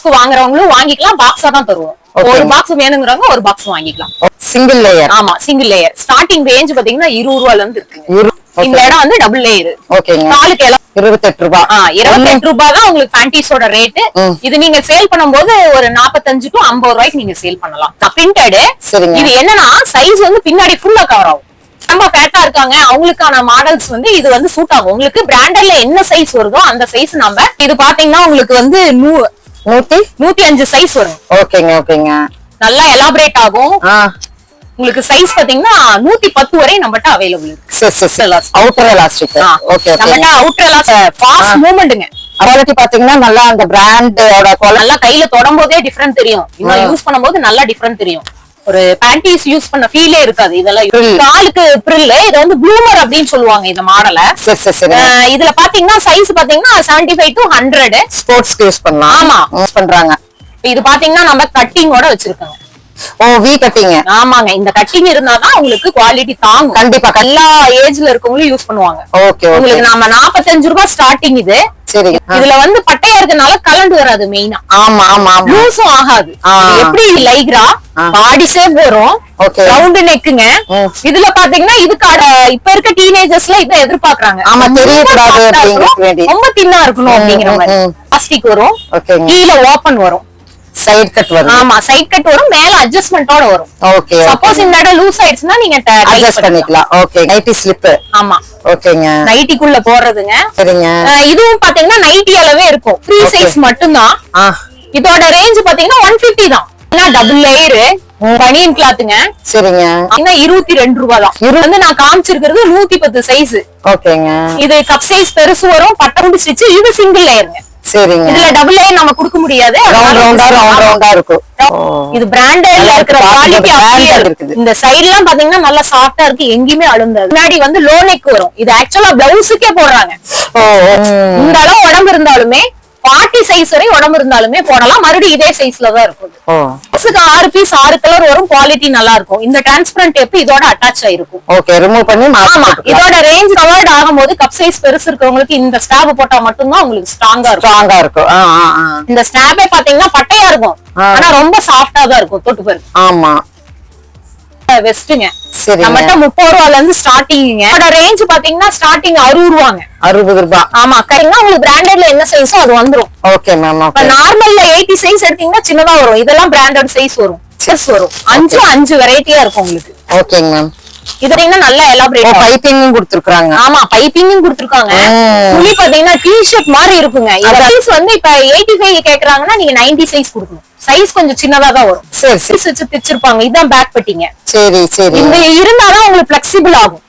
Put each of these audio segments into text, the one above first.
பாக்ஸ்க்கு வாங்குறவங்களும் வாங்கிக்கலாம், பாக்ஸா தான் தருவோம். ஒரு பாக்ஸ் வேணுங்கிறவங்க ஒரு பாக்ஸ் வாங்கிக்கலாம். Single layer. ஆமா, சிங்கிள் லேயர். ஸ்டார்டிங் ரேஞ்ச் பாத்தீங்கன்னா 20 ரூபாயில இருந்து இருக்கு. இந்த இடம் வந்து டபுள் லேயர். ஓகேங்க. காலுக்கு 28 ரூபாய். 28 ரூபாய் தான் உங்களுக்கு பேண்டீஸோட ரேட். இது நீங்க சேல் பண்ணும்போது ஒரு 45 to 50 ரூபாய்க்கு நீங்க சேல் பண்ணலாம். பிரிண்டட். இது என்னன்னா சைஸ் வந்து பின்னாடி ஃபுல்லா கவர் ஆகும். ரொம்ப ஃபேட்டா இருக்காங்க அவங்களுக்கான மாடல்ஸ் வந்து இது வந்து சூட் ஆகும். உங்களுக்கு பிராண்டட்ல என்ன சைஸ் வருதோ அந்த சைஸ் நம்ம இது பாத்தீங்கன்னா உங்களுக்கு வந்து 105 சைஸ் வரும். ஓகேங்க ஓகேங்க. நல்லா எலாபரேட் ஆகும். உங்களுக்கு சைஸ் பாத்தீங்கன்னா 110 வரை நம்மட்ட அவைலபிள் இருக்கு. Outer elastic. ஓகே நம்மட்ட அவுட்டர் எலாஸ்டிக் ஃபாஸ்ட் மூவ்மெண்ட்ங்க. குவாலிட்டி பாத்தீங்கன்னா நல்லா அந்த பிராண்டோட நல்லா கையில தொடும்போதே டிஃபரண்ட் தெரியும். இன்னும் யூஸ் பண்ணும்போது நல்லா டிஃபரண்ட் தெரியும். ஒரு பேண்டீஸ் யூஸ் பண்ண ஃபீலே இருக்காது. இதெல்லாம் காலுக்கு பிரில். இது வந்து ப்ளூமர் அப்படின்னு சொல்லுவாங்க இந்த மாடல. இதுல பாத்தீங்கன்னா சைஸ் பாத்தீங்கன்னா 75 to 100 ஸ்போர்ட்ஸ்க்கு யூஸ் பண்ணலாம். ஆமா யூஸ் பண்றாங்க. இது பாத்தீங்கன்னா நம்ம கட்டிங்கோட வச்சிருக்கோங்க. We cutting. ஆமாங்க, இந்த கட்டிங் இருந்தாதான் உங்களுக்கு குவாலிட்டி தாங்கும். கண்டிப்பா எல்லா ஏஜ்ல இருக்கவங்களும் யூஸ் பண்ணுவாங்க. ஓகே. உங்களுக்கு நாம 45 ரூபாய் ஸ்டார்டிங் இது. சரிங்க. இதுல வந்து பட்டையா இருக்கனால கலண்டு வராது மெயினா. ஆமா ஆமா. லூஸும் ஆகாது. எப்படி லைக்ரா பாடி ஷேப் வரும். ரவுண்ட் நெக்குங்க. இதுல பாத்தீங்கன்னா இதுக்கான இப்ப இருக்க டீனேஜர்ஸ்ல இதை எதிர்பார்க்கறாங்க. ஆமா, தெரியக்கூடாது அப்படிங்கிறது. ரொம்ப தின்னா இருக்கணும் அப்படிங்கிற மாதிரி பிளாஸ்டிக் வரும். கீழ ஓபன் வரும். சைடு கட் வரும். ஆமா, சைடு கட் வரும். மேல அட்ஜஸ்ட்மென்ட்டோட வரும். ஓகே. சப்போஸ் இந்த இடம் லூஸ் ஆயிடுச்சுனா நீங்க அட்ஜஸ்ட் பண்ணிக்கலாம். ஓகே. Nighty slip. ஆமா. ஓகேங்க. நைட்டிக்குள்ள போடுறதுங்க. சரிங்க. இதுவும் பாத்தீங்கன்னா நைட்டி அளவே இருக்கும். ஃப்ரீ சைஸ் மட்டும் தான். இதோட ரேஞ்ச் பாத்தீங்கன்னா 150 தான். டபுள் லேயர் பனியன் கிளாத்துங்க. சரிங்க. 22 ரூபாய் தான். இது வந்து நான் காமிச்சிருக்கிறது 110 சைஸ். ஓகேங்க. இது கப் சைஸ் பெருசு வரும். பட்டை ஸ்டிச். இது சிங்கிள் லேயருங்க. சரிங்க. இதுல டபுள் லேயர் நம்ம கொடுக்க முடியாது. ரவுண்டா இருக்கும். இது பிராண்டட்ல இருக்கிற குவாலிட்டி அப்படியே இருக்குது. இந்த சைடுலாம் பாத்தீங்கன்னா நல்லா சாஃப்ட்டா இருக்கு. எங்கயுமே அழுந்தாது. முன்னாடி வந்து லோ நெக் வரும். இது ஆக்சுவலா பிளவுஸுக்கே போடுறாங்க. இந்த அளவு உடம்பு இருந்தாலுமே 40 சைஸ் வரை உடம்பு இருந்தாலுமே போடலாம். மறுபடியும் இதே சைஸ்ல தான் இருக்கும். 6 பீஸ் 6 கலர் வரும். குவாலிட்டி நல்லா இருக்கும். இந்த டிரான்ஸ்பரண்ட் டேப் இதோட அட்டாச் ஆயிருக்கும். ஓகே. ரிமூவ் பண்ணி ஆமா, இதோட ரேஞ்ச் கவர்ட் ஆகும்போது கப் சைஸ் பெருசு இருக்கவங்களுக்கு இந்த ஸ்டாப் போட்டா மட்டும்தான் உங்களுக்கு ஸ்ட்ராங்கா இருக்கும். இந்த ஸ்டாப்பே பாத்தீங்கன்னா பட்டையா இருக்கும். ஆனா ரொம்ப சாஃப்டா தான் இருக்கும். தொட்டு பாருங்க. ஆமா. வெஸ்ட்ங்க. நம்மட்ட 30 ரூபாயில இருந்து ஸ்டார்டிங்ங்க. இதோட ரேஞ்ச் பாத்தீங்கன்னா ஸ்டார்டிங் 60 ரூபாங்க. 60 ரூபாய். ஆமா, கரெக்ட்டா உங்களுக்கு பிராண்டட்ல என்ன சைஸோ அது வந்துரும். Okay ma'am. ஓகே. நார்மல்ல 80 சைஸ் எடுத்தீங்கன்னா சின்னதா வரும். இதெல்லாம் பிராண்டட் சைஸ் வரும். சைஸ் வரும். 5 வெரைட்டியா இருக்கும் உங்களுக்கு. ஓகேங்க மேம். இதெல்லாம் நல்ல எலாபரேட். பைப்பிங்கும் கொடுத்திருக்காங்க. ஆமா, பைப்பிங்கும் கொடுத்திருக்காங்க. துணி பாத்தீங்கன்னா டி-ஷர்ட் மாதிரி இருக்குங்க. இந்த சைஸ் வந்து இப்ப 85 கேக்குறாங்கன்னா நீங்க 90 சைஸ் கொடுக்கணும். சைஸ் கொஞ்சம் சின்னதா தான் வரும். சரி வச்சு தைச்சிருப்பாங்க. இதான் பேக் பட்டிங்க. சரி சரி. இந்த இருந்தாதான் உங்களுக்கு பிளெக்சிபிள் ஆகும்.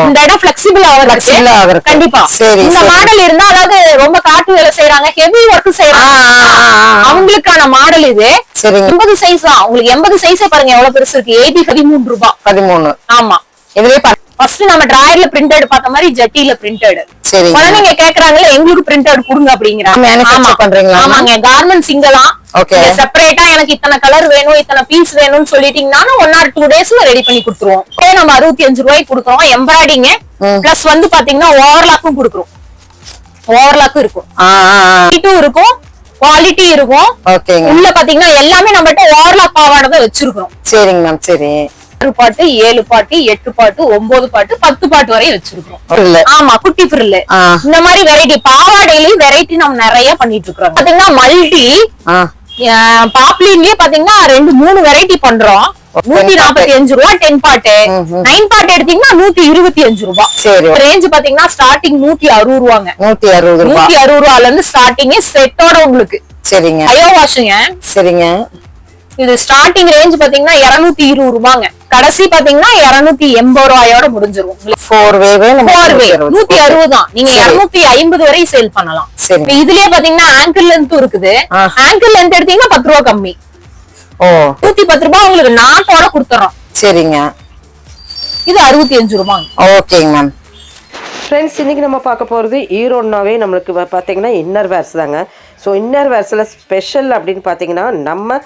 இந்த இடம் பிளெக்சிபிள் ஆகுறது கண்டிப்பா. இந்த மாடல் இருந்தா அதாவது ரொம்ப காட்டு வேலை செய்யறாங்க, ஹெவி ஒர்க் செய்யறாங்க, அவங்களுக்கான மாடல் இது. 80 சைஸ் தான். உங்களுக்கு 80 சைஸே பாருங்க எவ்வளவு பெருசு இருக்கு. 13 ரூபாய். 13. ஆமா. இதுலயே ஃபர்ஸ்ட் நம்ம டிராயர்ல பிரிண்டட் பார்த்த மாதிரி ஜட்டில பிரிண்டட். குழந்தைங்க கேக்குறாங்கல்ல எங்களுக்கு பிரிண்டட் கொடுங்க அப்படிங்கிறாங்க. ஆமாங்க, கார்மெண்ட்ஸ் இங்கலாம் செப்பரேட்டா எனக்கு இத்தனை கலர் வேணும், இத்தனை பீஸ் வேணும்னு சொல்லிட்டீங்கன்னா 1 or 2 daysல ரெடி பண்ணி கொடுத்துருவோம். நம்ம 65 ரூபாய்க்கு கொடுக்குறோம். எம்ப்ராய்டிங் பிளஸ் வந்து பாத்தீங்கன்னா ஓவர்லாக்கும் கொடுக்குறோம். ஓவர்லாக்கும் இருக்கும், இருக்கும், குவாலிட்டி இருக்கும். உள்ள பாத்தீங்கன்னா எல்லாமே நம்மகிட்ட ஓவர்லாக் பாவாடை வச்சிருக்கோம். சரிங்க மேம். சரி. 6 பாட்டு, 7 பாட்டு, 8 பாட்டு, 9 பாட்டு, 10 பாட்டு வரை வச்சிருக்கோம். ஆமா, குட்டி ஃப்ரில். இந்த மாதிரி வெரைட்டி பாவாடையிலயும் வெரைட்டி நம்ம நிறைய பண்ணிட்டு இருக்கோம். பாத்தீங்கன்னா மல்டி பாப்லின்லயே பாத்தீங்கன்னா 2-3 வெரைட்டி பண்றோம். 145 ரூபாய் 10 பாட்டு. 9 பாட்டு எடுத்தீங்கன்னா 125 ரூபாய். சரி. ரேஞ்ச் பாத்தீங்கன்னா ஸ்டார்டிங் 160 ரூபாங்க. 160 ரூபாய்ல இருந்து ஸ்டார்டிங் செட்டோட உங்களுக்கு. சரிங்க. அயோ வாஷுங்க. சரிங்க. இது ஸ்டார்டிங் ரேஞ்ச் பாத்தீங்கன்னா 220 ரூபாங்க. கடைசி பாத்தீங்கன்னா 280 ரூபாயோட முடிஞ்சிரும். 4 வே 160 தான். நீங்க 250 வரை சேல் பண்ணலாம். இதுலயே பாத்தீங்கன்னா ஆங்கிள் லென்த் இருக்குது. ஆங்கிள் லென்த் எடுத்தீங்கன்னா 10 ரூபாய் கம்மி. 110 ரூபாய் உங்களுக்கு நாட்டோட கொடுத்துறோம். சரிங்க. இது 65 ரூபாய். ஓகேங்க மேம். ஃப்ரெண்ட்ஸ், இன்னைக்கு நம்ம பார்க்க போகிறது ஈரோடுனாவே நம்மளுக்கு பார்த்தீங்கன்னா இன்னர் வேர்ஸ் தாங்க. ஸோ இன்னர் வேர்ஸில் ஸ்பெஷல் அப்படின்னு பார்த்தீங்கன்னா நம்ம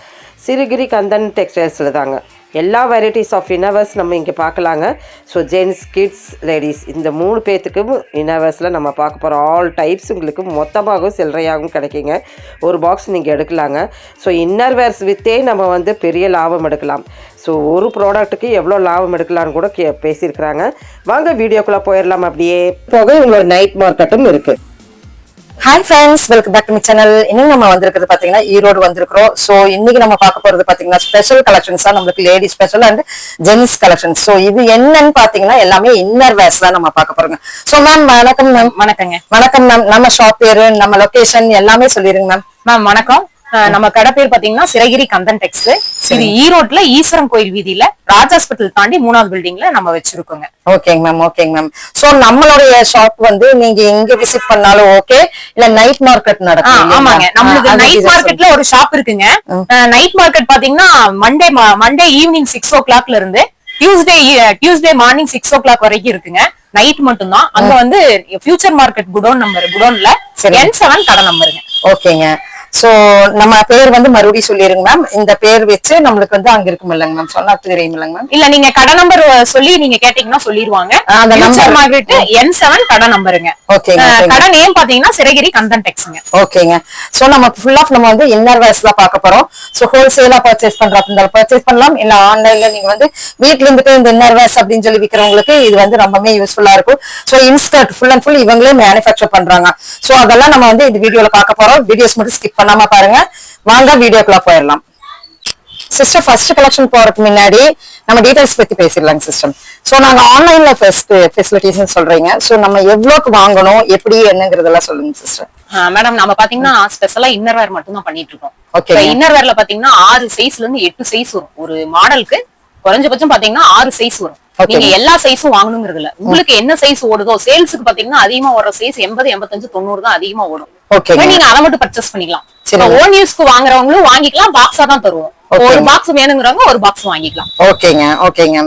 சிறுகிரி கந்தன் டெக்ஸ்டைல்ஸில் தாங்க எல்லா வெரைட்டிஸ் ஆஃப் இன்னர்வேர்ஸ் நம்ம இங்கே பார்க்கலாங்க. ஸோ ஜென்ஸ், கிட்ஸ், லேடிஸ் இந்த 3 பேர்த்துக்கும் இன்னர்வேர்ஸில் நம்ம பார்க்க போகிறோம். ஆல் டைப்ஸ் உங்களுக்கு மொத்தமாகவும் சில்லறையாகவும் கிடைக்குங்க. ஒரு பாக்ஸ் நீங்கள் எடுக்கலாங்க. ஸோ இன்னர்வேர்ஸ் வித்தே நம்ம வந்து பெரிய லாபம் எடுக்கலாம். ஸோ ஒரு ப்ராடக்ட்டுக்கு எவ்வளோ லாபம் எடுக்கலான்னு கூட பேசியிருக்கிறாங்க. வாங்க வீடியோக்குள்ளே போயிடலாம். அப்படியே போக உங்களோட நைட் மார்க்கெட்டும் இருக்குது. Hi friends, welcome back to my channel. இன்னைக்கு நம்ம வந்திருக்கிறது பாத்தீங்கன்னா ஈரோடு வந்திருக்கிறோம். சோ இன்னைக்கு நம்ம பார்க்க போறது பாத்தீங்கன்னா ஸ்பெஷல் கலெக்ஷன்ஸ் தான், நம்மளுக்கு lady special and gents collections. So இது என்னன்னு பாத்தீங்கன்னா எல்லாமே இன்னர் வேர்ஸ் தான் நம்ம பார்க்க போறோங்க. சோ மேம் வணக்கம் மேம். வணக்கங்க. வணக்கம் மேம். நம்ம ஷாப் பேரு, நம்ம லொகேஷன் எல்லாமே சொல்லிருங்க மேம். மேம் வணக்கம். நம்ம கடை பேர் பாத்தீங்கன்னா சிறகிரி கந்தன் டெக்ஸ். இது ஈரோட்ல ஈஸ்வரன் கோயில் வீதியில ராஜ் ஹாஸ்பிட்டல் தாண்டி 3வது பில்டிங்ல நம்ம வச்சிருக்கோங்க. ஓகேங்க மேம், ஓகேங்க மேம். சோ நம்மளுடைய ஷாப் வந்து நீங்க எங்க விசிட் பண்ணாலும் ஓகே, இல்ல நைட் மார்க்கெட் நடக்கும். ஆமாங்க, நம்மளுக்கு நைட் மார்க்கெட்ல ஒரு ஷாப் இருக்குங்க. நைட் மார்க்கெட் பாத்தீங்கன்னா மண்டே ஈவினிங் 6 o'clock இருந்து டியூஸ்டே மார்னிங் 6 o'clock வரைக்கும் இருக்குங்க. நைட் மட்டும் தான். அங்க வந்து ஃபியூச்சர் மார்க்கெட் குடோன்ல N7 கடை நம்பருங்க. ஓகேங்க. சோ நம்ம பேர் வந்து மறுபடியும் சொல்லிருங்க மேம். இந்த பேர் வச்சு நம்மளுக்கு வந்து அங்க இருக்கும் இல்லங்க மேம், சொன்னா தெரியும் இல்லங்க மேம். இல்ல நீங்க கடை நம்பர் சொல்லி நீங்க கேட்டீங்கன்னா சொல்லிருவாங்க. அந்த நம்பர் மார்க்கெட் N7 கடை நம்பருங்க. ஓகேங்க. கடை நேம் பாத்தீங்கன்னா சிறகிரி கந்தன் டெக்ஸ்ங்க. ஓகேங்க. சோ நம்ம ஃபுல் ஆஃப் நம்ம வந்து இன்னர் வேர்ஸ்ல பார்க்க போறோம். சோ ஹோல்சேலா பர்ச்சேஸ் பண்றதா பர்ச்சேஸ் பண்ணலாம், இல்ல ஆன்லைன்ல நீங்க வந்து வீட்ல இருந்துட்டு இந்த இன்னர் வேர்ஸ் அப்படின்னு சொல்லி விக்கிறவங்களுக்கு இது வந்து ரொம்பவே யூஸ்ஃபுல்லா இருக்கும். So instant full and full இவங்களே மேனுஃபேக்சர் பண்றாங்க. சோ அதெல்லாம் நம்ம வந்து இந்த வீடியோல பார்க்க போறோம். வீடியோஸ் மட்டும் ஸ்கிப் பண்ணாம பாருங்க. வாங்க வீடியோக்குள்ள போயிடலாம். சிஸ்டர் ஃபர்ஸ்ட் கலெக்ஷன் போறதுக்கு முன்னாடி நம்ம டீடைல்ஸ் பத்தி பேசிடலாங்க சிஸ்டம். சோ நாங்க ஆன்லைன்ல ஃபெசிலிட்டிஸ் சொல்றீங்க. சோ நம்ம எவ்வளவுக்கு வாங்கணும், எப்படி என்னங்கறதெல்லாம் சொல்லுங்க சிஸ்டர். மேடம் நம்ம பாத்தீங்கன்னா ஸ்பெஷலா இன்னர் வேர் மட்டும் தான் பண்ணிட்டு இருக்கோம். ஓகே. இன்னர் வேர்ல பாத்தீங்கன்னா 6 சைஸ்ல இருந்து 8 சைஸ் வரும். ஒரு மாடலுக்கு குறைஞ்சபட்சம் பாத்தீங்கன்னா 6 சைஸ் வரும். நீங்க எல்லா சைஸும் வாங்கணுங்கிறது இல்ல. உங்களுக்கு என்ன சைஸ் ஓடுதோ, சேல்ஸுக்கு பாத்தீங்கன்னா அதிகமா ஓடுற சைஸ் 80, 85, 90 தான் அதிகமா ஓடும். நீங்க அதை மட்டும் பர்ச்சேஸ் பண்ணிக்கலாம். ஓன் யூஸ்க்கு வாங்குறவங்களும் வாங்கிக்கலாம், பாக்ஸா தான் தருவோம். ஒரு பாக்ஸ் வேணுங்கிறவங்க ஒரு பாக்ஸ் வாங்கிக்கலாம். ஓகேங்க, ஓகேங்க.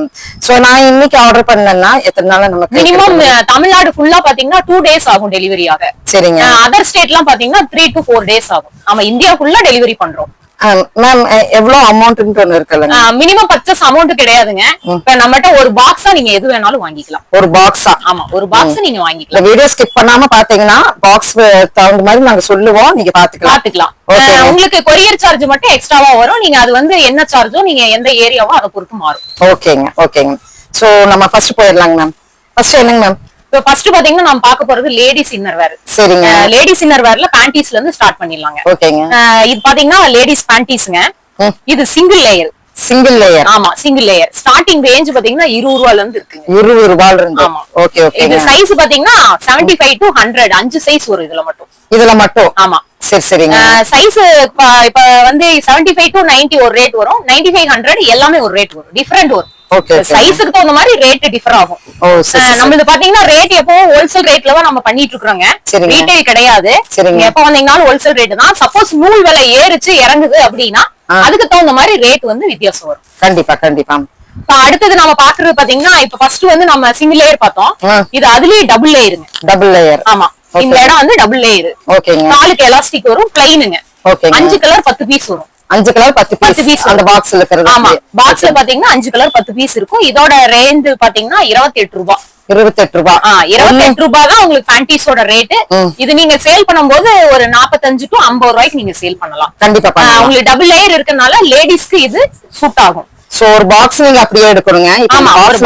சோ நான் இன்னைக்கு ஆர்டர் பண்ணேன்னா எத்தனை நாள் நமக்கு மினிமம் தமிழ்நாடு ஃபுல்லா பாத்தீங்கன்னா 2 days ஆகும் டெலிவரி ஆக. சரிங்க. அதர் ஸ்டேட் எல்லாம் பாத்தீங்கன்னா 3 to 4 days ஆகும். நம்ம இந்தியா ஃபுல்லா டெலிவரி பண்றோம். மேம் எவ்வளவு அமௌண்ட் இருக்குல்ல? மினிமம் பர்ச்சேஸ் அமௌண்ட் கிடையாதுங்க. இப்ப நம்மகிட்ட ஒரு பாக்ஸா நீங்க எது வேணாலும் வாங்கிக்கலாம். ஒரு பாக்ஸா? ஆமா, ஒரு பாக்ஸ் நீங்க வாங்கிக்கலாம். வீடியோ ஸ்கிப் பண்ணாம பாத்தீங்கன்னா பாக்ஸ் தகுந்த மாதிரி நாங்க சொல்லுவோம், நீங்க பாத்துக்கலாம். உங்களுக்கு கொரியர் சார்ஜ் மட்டும் எக்ஸ்ட்ராவா வரும். நீங்க அது வந்து என்ன சார்ஜோ, நீங்க எந்த ஏரியாவோ அதை பொறுத்து மாறும். ஓகேங்க, ஓகேங்க. சோ நம்ம ஃபர்ஸ்ட் போயிடலாங்க மேம். ஃபர்ஸ்ட் என்னங்க மேம்? இப்போ ஃபர்ஸ்ட் பாத்தீங்கன்னா நம்ம பார்க்க போறது லேடிஸ் இன்னர் வேர். சரிங்க. லேடிஸ் இன்னர் வேர்ல பேண்டீஸ்ல இருந்து ஸ்டார்ட் பண்ணிடலாங்க. ஓகேங்க. இது பாத்தீங்கன்னா லேடிஸ் பேண்டீஸ்ங்க. இது சிங்கிள் லேயர். Single layer? ஆமா, சிங்கிள் லேயர். ஸ்டார்டிங் ரேஞ்ச் பாத்தீங்கன்னா 20 ரூபாயில இருந்து இருக்குங்க. 20 ரூபாயில இருந்து? ஆமா. Okay, okay. இது சைஸ் பாத்தீங்கன்னா 75 to 100 5 சைஸ் வரும் இதுல மட்டும். ஆமா. சரி, சரிங்க. சைஸ் இப்ப வந்து 75 to 90 ஒரு ரேட் வரும். 95 100 எல்லாமே ஒரு ரேட் வரும். டிஃபரெண்ட் வரும். சைஸுக்கு தகுந்த மாதிரி ரேட் டிஃபர் ஆகும். நம்ம இது பாத்தீங்கன்னா ரேட் எப்பவும் ஹோல்சேல் ரேட்ல தான் நம்ம பண்ணிட்டு இருக்கோங்க. ரீட்டைல் கிடையாது. எப்ப வந்தீங்கன்னாலும் ஹோல்சேல் ரேட் தான். சப்போஸ் நூல் விலை ஏறிச்சு இறங்குது அப்படின்னா அதுக்கு தகுந்த மாதிரி ரேட் வந்து வித்தியாசம் வரும். கண்டிப்பா, கண்டிப்பா. அடுத்தது நம்ம பாக்குறது பாத்தீங்கன்னா இப்ப ஃபர்ஸ்ட் வந்து நம்ம சிங்கிள் லேயர் பார்த்தோம். இது அதுலயே டபுள் லேயருங்க. Double layer? ஆமா. இந்த இடம் வந்து டபுள் லேயர். ஓகேங்க. காலுக்கு எலாஸ்டிக் வரும், பிளைனுங்க. ஓகே. 5 கலர் 10 பீஸ் வரும். 5 கலர் 10 பீஸ் அந்த பாக்ஸ்ல இருக்கிறது. ஆமா, பாக்ஸ்ல பாத்தீங்கன்னா 5 கலர் 10 பீஸ் இருக்கும். இதோட ரேஞ்ச் பாத்தீங்கன்னா 28 ரூபாய். 28 ரூபாய். 28 ரூபாய் தான் உங்களுக்கு பேண்டீஸோட ரேட். இது நீங்க சேல் பண்ணும்போது ஒரு 45 to 50 ரூபாய்க்கு நீங்க சேல் பண்ணலாம். கண்டிப்பா. உங்களுக்கு டபுள் லேயர் இருக்கனால லேடிஸ்க்கு இது சூட் ஆகும். சோ ஒரு பாக்ஸ் நீங்க அப்படியே எடுக்கணுங்க. ஆமா, ஒரு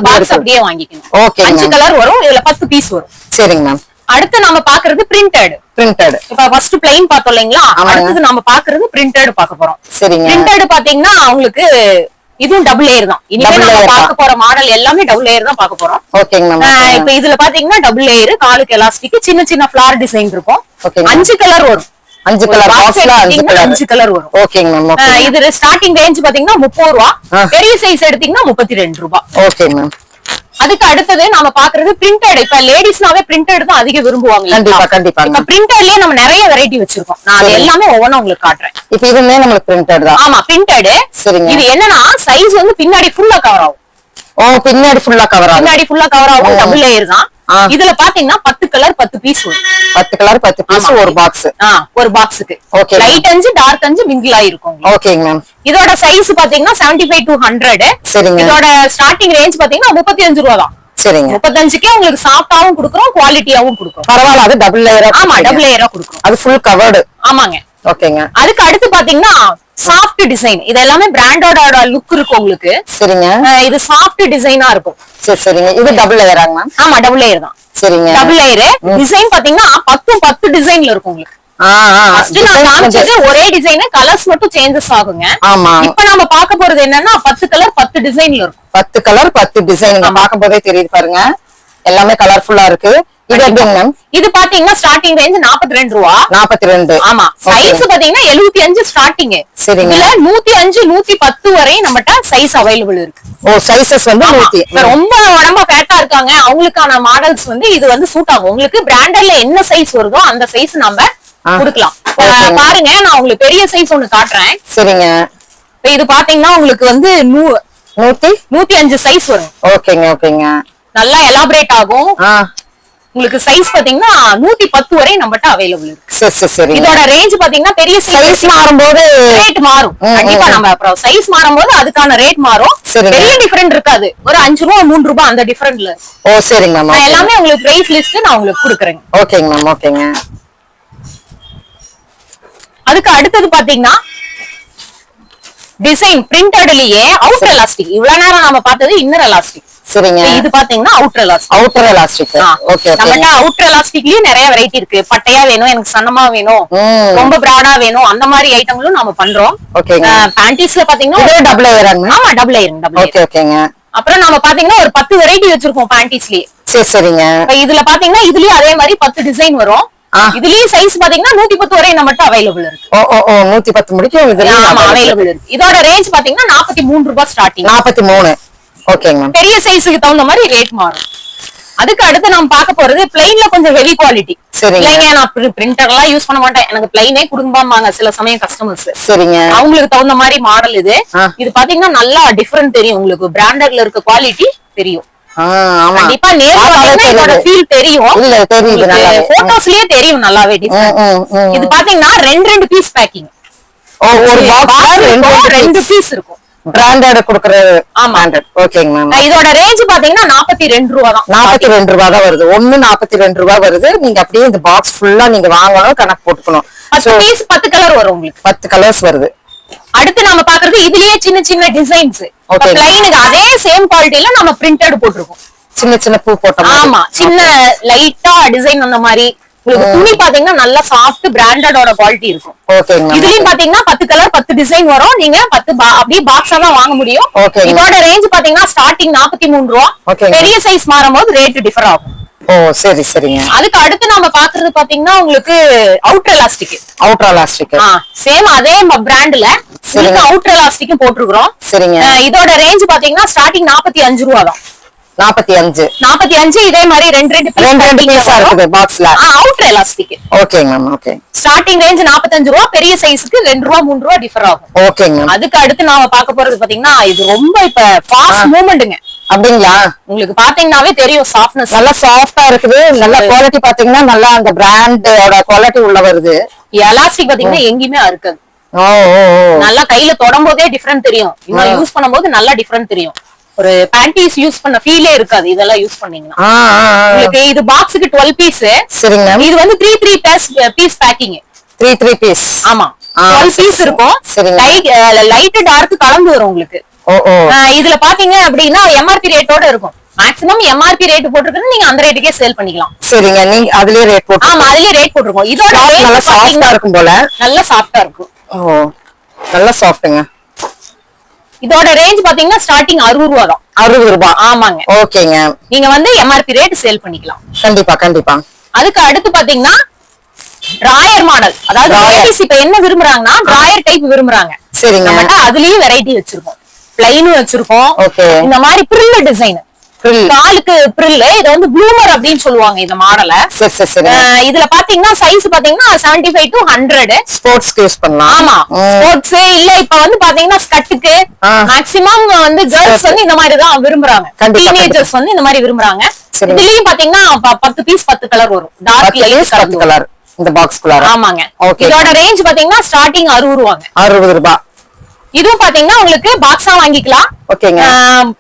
பாக்ஸ் அப்படியே வாங்கிக்கணும். ஓகே. 5 கலர் வரும், இதுல 10 பீஸ் வரும். சரிங்க மேம். அடுத்து நம்ம பாக்குறது பிரிண்டட். இப்ப ஃபர்ஸ்ட் பிளைன் பார்த்தோம் இல்லைங்களா, அடுத்து நம்ம பாக்குறது பிரிண்டட் பார்க்க போறோம். சரிங்க. பிரிண்டட் பாத்தீங்கன்னா உங்களுக்கு இதுவும் டபுள் லேயர் தான். இனிமே நம்ம பார்க்க போற மாடல் எல்லாமே டபுள் லேயர் தான் பார்க்க போறோம். ஓகேங்க மேம். இப்ப இதுல பாத்தீங்கன்னா டபுள் லேயர், காலுக்கு எலாஸ்டிக், சின்ன சின்ன ஃபிளார் டிசைன் இருக்கும். 5 கலர் வரும். 5 கலர் பாக்ஸ்ல 5 கலர் வரும். ஓகேங்க மேம். இது ஸ்டார்டிங் ரேஞ்ச் பாத்தீங்கன்னா 30 ரூபாய். பெரிய சைஸ் எடுத்தீங்கன்னா 32 ரூபாய். ஓகேங்க மேம். அதுக்கு அடுத்தது நாம பாக்குறது பிரிண்டட். இப்ப லேடிஸ்னாவே பிரிண்டட் தான் அதிக விரும்புவாங்க. கண்டிப்பா, கண்டிப்பா. இப்ப பிரிண்டட்லயே நம்ம நிறைய வெரைட்டி வச்சிருக்கோம். நான் அது எல்லாமே ஒவ்வொன்னா உங்களுக்கு காட்டுறேன். இப்ப இதுமே நமக்கு பிரிண்டட் தான். ஆமா, பிரிண்டட். சரிங்க. இது என்னன்னா சைஸ் வந்து பின்னாடி ஃபுல்லா கவர் ஆகும். ஓ, பின்னாடி ஃபுல்லா கவர் ஆகும். பின்னாடி ஃபுல்லா கவர் ஆகும். டபுள் லேயர் தான். இதுல பாத்தீங்கன்னா 10 கலர் 10 பீஸ் வரும். 10 கலர் 10 பீஸ் ஒரு பாக்ஸ். ஒரு பாக்ஸுக்கு ஓகே. லைட் அஞ்சு டார்க் அஞ்சு மிங்கிள் ஆயிருக்கும். ஓகேங்க மேம். இதோட சைஸ் பாத்தீங்கன்னா 75 to 100. சரிங்க. இதோட ஸ்டார்டிங் ரேஞ்ச் பாத்தீங்கன்னா 35 ரூபா தான். சரிங்க. 35க்கே உங்களுக்கு சாஃப்டாவும் குடுக்குறோம், குவாலிட்டியாவும் குடுக்குறோம். பரவாயில்ல, அது டபுள் லேயரா. ஆமா, டபுள் லேயரா குடுக்குறோம். அது ஃபுல் கவர்டு. ஆமாங்க. ஓகேங்க. அதுக்கு அடுத்து பாத்தீங்கன்னா சாஃப்ட் டிசைன். இது எல்லாமே பிராண்டோட லுக் இருக்கும் உங்களுக்கு. சரிங்க. இது சாஃப்ட் டிசைனா இருக்கும். சரிங்க. இது டபுள் லேயராங்க மேம்? ஆமா, டபுள் லேயர் தான். சரிங்க. Double layer. டிசைன் பாத்தீங்கன்னா 10 டிசைன்ல இருக்கும் உங்களுக்கு. ஒரே டிசைன், கலர்ஸ் மட்டும் சேஞ்சஸ் ஆகுங்க. ஆமா. இப்ப நம்ம பார்க்க போறது என்னன்னா 10 கலர் 10 டிசைன்ல இருக்கும். 10 கலர் 10 டிசைன். பார்க்கும் போதே தெரியுது பாருங்க, எல்லாமே கலர்ஃபுல்லா இருக்கு. இது எப்படிங்க மேம்? இது பாத்தீங்கன்னா ஸ்டார்டிங் ரேஞ்ச் 42 ரூபா. 42. ஆமா. சைஸ் பாத்தீங்கன்னா 75 ஸ்டார்டிங். சரிங்க. இதுல 105 110 வரை நம்மட்ட சைஸ் அவைலபிள் இருக்கு. ஓ, சைஸஸ் வந்து 100. ரொம்ப உடம்பா ஃபேட்டா இருக்காங்க, அவங்களுக்கான மாடல்ஸ் வந்து இது வந்து சூட் ஆகும். உங்களுக்கு பிராண்டட்ல என்ன சைஸ் வருதோ அந்த சைஸ் நம்ம கொடுக்கலாம். பாருங்க, நான் உங்களுக்கு பெரிய சைஸ் ஒண்ணு காட்டுறேன். சரிங்க. இது பாத்தீங்கன்னா உங்களுக்கு வந்து 105 சைஸ் வரும். ஓகேங்க. ஓகேங்க. நல்லா எலாபரேட் ஆகும். உங்களுக்கு சைஸ் பாத்தீங்கன்னா 110 வரை நம்மட்ட அவைலபிள் இருக்கு. சரி. இதோட ரேஞ்ச் பாத்தீங்கன்னா பெரிய சைஸ் மாறும்போது ரேட் மாறும். கண்டிப்பா நம்ம அப்புறம் சைஸ் மாறும்போது அதுக்கான ரேட் மாறும். பெரிய டிஃபரெண்ட் இருக்காது, ஒரு 5 ரூபா 3 ரூபா அந்த டிஃபரெண்ட்ல. ஓ, சரிங்க மேம். எல்லாமே உங்களுக்கு பிரைஸ் லிஸ்ட் நான் உங்களுக்கு கொடுக்குறேன். ஓகேங்க மேம். ஓகேங்க. அதுக்கு அடுத்தது பாத்தீங்கன்னா டிசைன் பிரிண்டட்லயே அவுட்டர் எலாஸ்டிக். இவ்வளவு நேரம் நாம பார்த்தது இன்னர் எலாஸ்டிக். சரிங்க. இது பாத்தீங்கன்னா outer elastic. Outer elastic. Okay. நம்மட்ட அவுட்டர் எலாஸ்டிக்லயே நிறைய வெரைட்டி இருக்கு. பட்டையா வேணும், எனக்கு சன்னமா வேணும், ரொம்ப பிராடா வேணும், அந்த மாதிரி ஐட்டங்களும் நாம பண்றோம். ஓகேங்க. பேண்டீஸ்ல பாத்தீங்கன்னா இது டபுள் லேயராங்க? ஆமா, டபுள் லேயர். ஓகே. ஓகேங்க. அப்புறம் நம்ம பாத்தீங்கன்னா ஒரு 10 வெரைட்டி வச்சிருக்கோம் பேண்டீஸ்லயே. சரிங்க. இதுல பாத்தீங்கன்னா இதுலயும் அதே மாதிரி 10 டிசைன் வரும். இதுலயும் சைஸ் பாத்தீங்கன்னா 110 வரை நம்மட்ட அவைலபிள் இருக்கு. 110 முடிக்கும் இதுல அவைலபிள் இருக்கு. இதோட ரேஞ்ச் பாத்தீங்கன்னா 43 ரூபாய் ஸ்டார்டிங். 43. ஓகேங்க. பெரிய சைஸுக்கு தகுந்த மாதிரி ரேட் மாறும். அதுக்கு அடுத்து நம்ம பார்க்க போறது பிளைன்ல கொஞ்சம் ஹெவி குவாலிட்டி. இல்லைங்க, நான் பிரிண்டர் எல்லாம் யூஸ் பண்ண மாட்டேன், எனக்கு பிளைனே குடும்பாங்க சில சமயம் கஸ்டமர்ஸ். சரிங்க. அவங்களுக்கு தகுந்த மாதிரி மாடல் இது. இது பாத்தீங்கன்னா நல்லா டிஃபரெண்ட் தெரியும் உங்களுக்கு. பிராண்டட்ல இருக்க குவாலிட்டி தெரியும். கண்டிப்பா நேர்ல ஃபீல் தெரியும். இல்ல தெரியுது, போட்டோஸ்லயே தெரியும் நல்லாவே. இது பாத்தீங்கன்னா 2 பீஸ் பேக்கிங். ஒரு பாக்ஸ்ல 2 பீஸ் இருக்கும். பிராண்டட் குடுக்குறது. ஆமா. ஓகேங்க மேம். இதோட ரேஞ்ச் பாத்தீங்கன்னா 42 ரூபா தான். 42 ரூபா தான் வருது. 42 ரூபா வருது. நீங்க அப்படியே இந்த பாக்ஸ் ஃபுல்லா நீங்க வாங்கணும், கணக்கு போட்டுக்கணும். 10 பீஸ் 10 கலர் வரும் உங்களுக்கு. 10 கலர்ஸ் வருது. அடுத்து நாம பாக்குறது இதுலயே சின்ன சின்ன டிசைன்ஸ். பிளைனுக்கு அதே சேம் குவாலிட்டில நம்ம பிரிண்டட் போட்டுருக்கோம். சின்ன சின்ன பூ போட்டோம். ஆமா, சின்ன லைட்டா டிசைன் அந்த மாதிரி. உங்களுக்கு துணி பாத்தீங்கன்னா நல்லா சாஃப்ட் பிராண்டடோட குவாலிட்டி இருக்கும். ஓகேங்க. இதுலயும் பாத்தீங்கன்னா 10 கலர் 10 டிசைன் வரும். நீங்க 10 அப்படியே பாக்ஸா தான் வாங்க முடியும். இதோட ரேஞ்ச் பாத்தீங்கன்னா ஸ்டார்டிங் 43 ரூபா. பெரிய சைஸ் மாறும்போது ரேட் டிஃபர் ஆகும். ஓ, சரிங்க. அதுக்கு அடுத்து நாம பாக்குறது பாத்தீங்கன்னா உங்களுக்கு outer elastic. Outer elastic same அதே பிராண்ட்ல அவுட்டர் எலாஸ்டிக் போட்டுருக்கோம். சரிங்க. இதோட ரேஞ்ச் பாத்தீங்கன்னா ஸ்டார்டிங் 45 ரூபா தான். 45. இதே மாதிரி 2 பீஸா இருக்குது பாக்ஸ்ல. Outer elastic. ஓகேங்க மேம். ஓகே. ஸ்டார்டிங் ரேஞ்ச் 45 ரூபா. பெரிய சைஸ்க்கு 2 ரூபா 3 ரூபா டிஃபர் ஆகும். ஓகேங்க. அதுக்கு அடுத்து நாம பார்க்க போறது பாத்தீங்கன்னா இது ரொம்ப இப்ப ஃபாஸ்ட் மூவ்மெண்ட்ங்க. அப்படிங்களா? உங்களுக்கு பாத்தீங்கன்னாவே தெரியும் சாஃப்ட்னஸ். நல்லா சாஃப்டா இருக்குது. நல்ல குவாலிட்டி பாத்தீங்கன்னா நல்லா அந்த பிராண்டோட குவாலிட்டி உள்ள வருது. எலாஸ்டிக் பாத்தீங்கன்னா எங்கேயுமே இருக்காது. நல்லா கையில தொடும் போதே டிஃபரெண்ட் தெரியும். இன்னும் யூஸ் பண்ணும்போது நல்லா டிஃபரெண்ட் தெரியும். ஒரு பேண்டீஸ் யூஸ் பண்ண ஃபீலே இருக்காது இதெல்லாம் யூஸ் பண்ணீங்கன்னா. உங்களுக்கு இது பாக்ஸுக்கு 12 பீஸ். சரிங்க. இது வந்து 3 பீஸ் பேக்கிங். 3 பீஸ். ஆமா, 12 பீஸ் இருக்கும். லைட் டார்க் கலந்து வரும் உங்களுக்கு. இதுல பாத்தீங்க அப்படின்னா எம்ஆர்பி ரேட்டோட இருக்கும். மேக்ஸிமம் எம்ஆர்பி ரேட் போட்டுருக்கு, நீங்க அந்த ரேட்டுக்கே சேல் பண்ணிக்கலாம். சரிங்க. நீங்க அதுலயே ரேட் போட்டு. ஆமா, அதுலயே ரேட் போட்டுருக்கோம். இதோட நல்லா சாஃப்ட்டா இருக்கும் போல. நல்லா சாஃப்ட்டா இருக்கும். நல்லா சாஃப்ட்டுங்க. இதோட ரேஞ்ச் பாத்தீங்கன்னா ஸ்டார்டிங் 60 ரூபா தான். 60 ரூபாய். ஆமாங்க. ஓகேங்க. நீங்க வந்து எம்ஆர்பி ரேட் சேல் பண்ணிக்கலாம். கண்டிப்பா. அதுக்கு அடுத்து பாத்தீங்கன்னா டிராயர் மாடல். அதாவது லேடிஸ் இப்ப என்ன விரும்புறாங்கன்னா டிராயர் டைப் விரும்புறாங்க. சரிங்க. நம்மட்ட அதுலயும் வெரைட்டி வச்சிருக்கோம். பிளைனும் வச்சிருக்கோம். இந்த மாதிரி பிரில் டிசைன். காலுக்கு பிரில். இது வந்து ப்ளூமர் அப்படின்னு சொல்லுவாங்க இந்த மாடல. சரி சரி சரி. இதுல பாத்தீங்கன்னா சைஸ் பாத்தீங்கன்னா 75 to 100 ஸ்போர்ட்ஸ்க்கு யூஸ் பண்ணலாம். ஆமா, ஸ்போர்ட்ஸ் இல்ல இப்ப வந்து பாத்தீங்கன்னா ஸ்கட்டுக்கு மேக்ஸிமம் வந்து கேர்ள்ஸ் வந்து இந்த மாதிரி தான் விரும்புறாங்க. டீனேஜர்ஸ் வந்து இந்த மாதிரி விரும்புறாங்க. இதுலயும் பாத்தீங்கன்னா 10 பீஸ் 10 கலர் வரும். டார்க் எல்லோ 10 கலர் இந்த பாக்ஸ்க்குள்ள. ஆமாங்க. இதோட ரேஞ்ச் பாத்தீங்கன்னா ஸ்டார்டிங் 60 ரூபாங்க. 60 ரூபாய். இதுவும் பாத்தீங்கன்னா உங்களுக்கு பாக்ஸா வாங்கிக்கலாம். ஓகேங்க.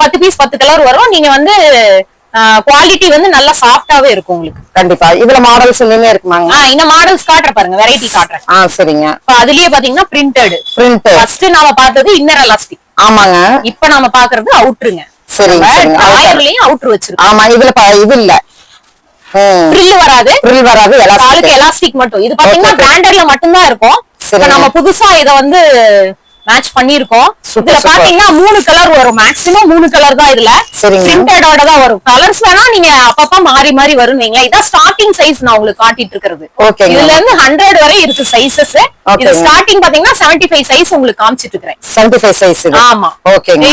10 பீஸ் 10 கலர் வரும். நீங்க வந்து குவாலிட்டி வந்து நல்லா சாஃப்டாவே இருக்கும் உங்களுக்கு. கண்டிப்பா. இதுல மாடல்ஸ் எல்லாமே இருக்குமாங்க? இந்த மாடல்ஸ் காட்ற பாருங்க, வெரைட்டி காட்றேன். சரிங்க. இப்ப அதுலயே பாத்தீங்கன்னா பிரிண்டட். ஃபர்ஸ்ட் நாம பார்த்தது இன்னர் எலாஸ்டிக். ஆமாங்க. இப்ப நாம பாக்குறது அவுட்டருங்க. சரிங்க. ஆயர்லயும் அவுட்டர் வச்சிருக்கோம். ஆமா, இதுல இது இல்ல, ஃப்ரில் வராது. ஃப்ரில் வராது, எலாஸ்டிக் மட்டும். இது பாத்தீங்கன்னா பிராண்டட்ல மட்டும் தான் இருக்கும். இப்ப நம்ம புதுசா இத வந்து மேட்ச் பண்ணிருக்கோம். இதுல பாத்தீங்கன்னா 3 கலர் வரும். மேக்ஸிமம் 3 கலர் தான் இதுல. பிரிண்டடோட தான் வரும். கலர்ஸ் வேணா நீங்க அப்பப்ப மாறி மாறி வரும். இதான் ஸ்டார்டிங் சைஸ் நான் உங்களுக்கு காட்டிட்டு இருக்கிறது. இதுல இருந்து 100 வரை இருக்கு சைஸஸ். இது ஸ்டார்டிங் பாத்தீங்கன்னா 75 சைஸ் உங்களுக்கு காமிச்சிட்டு இருக்கேன். 75 சைஸ். ஆமா.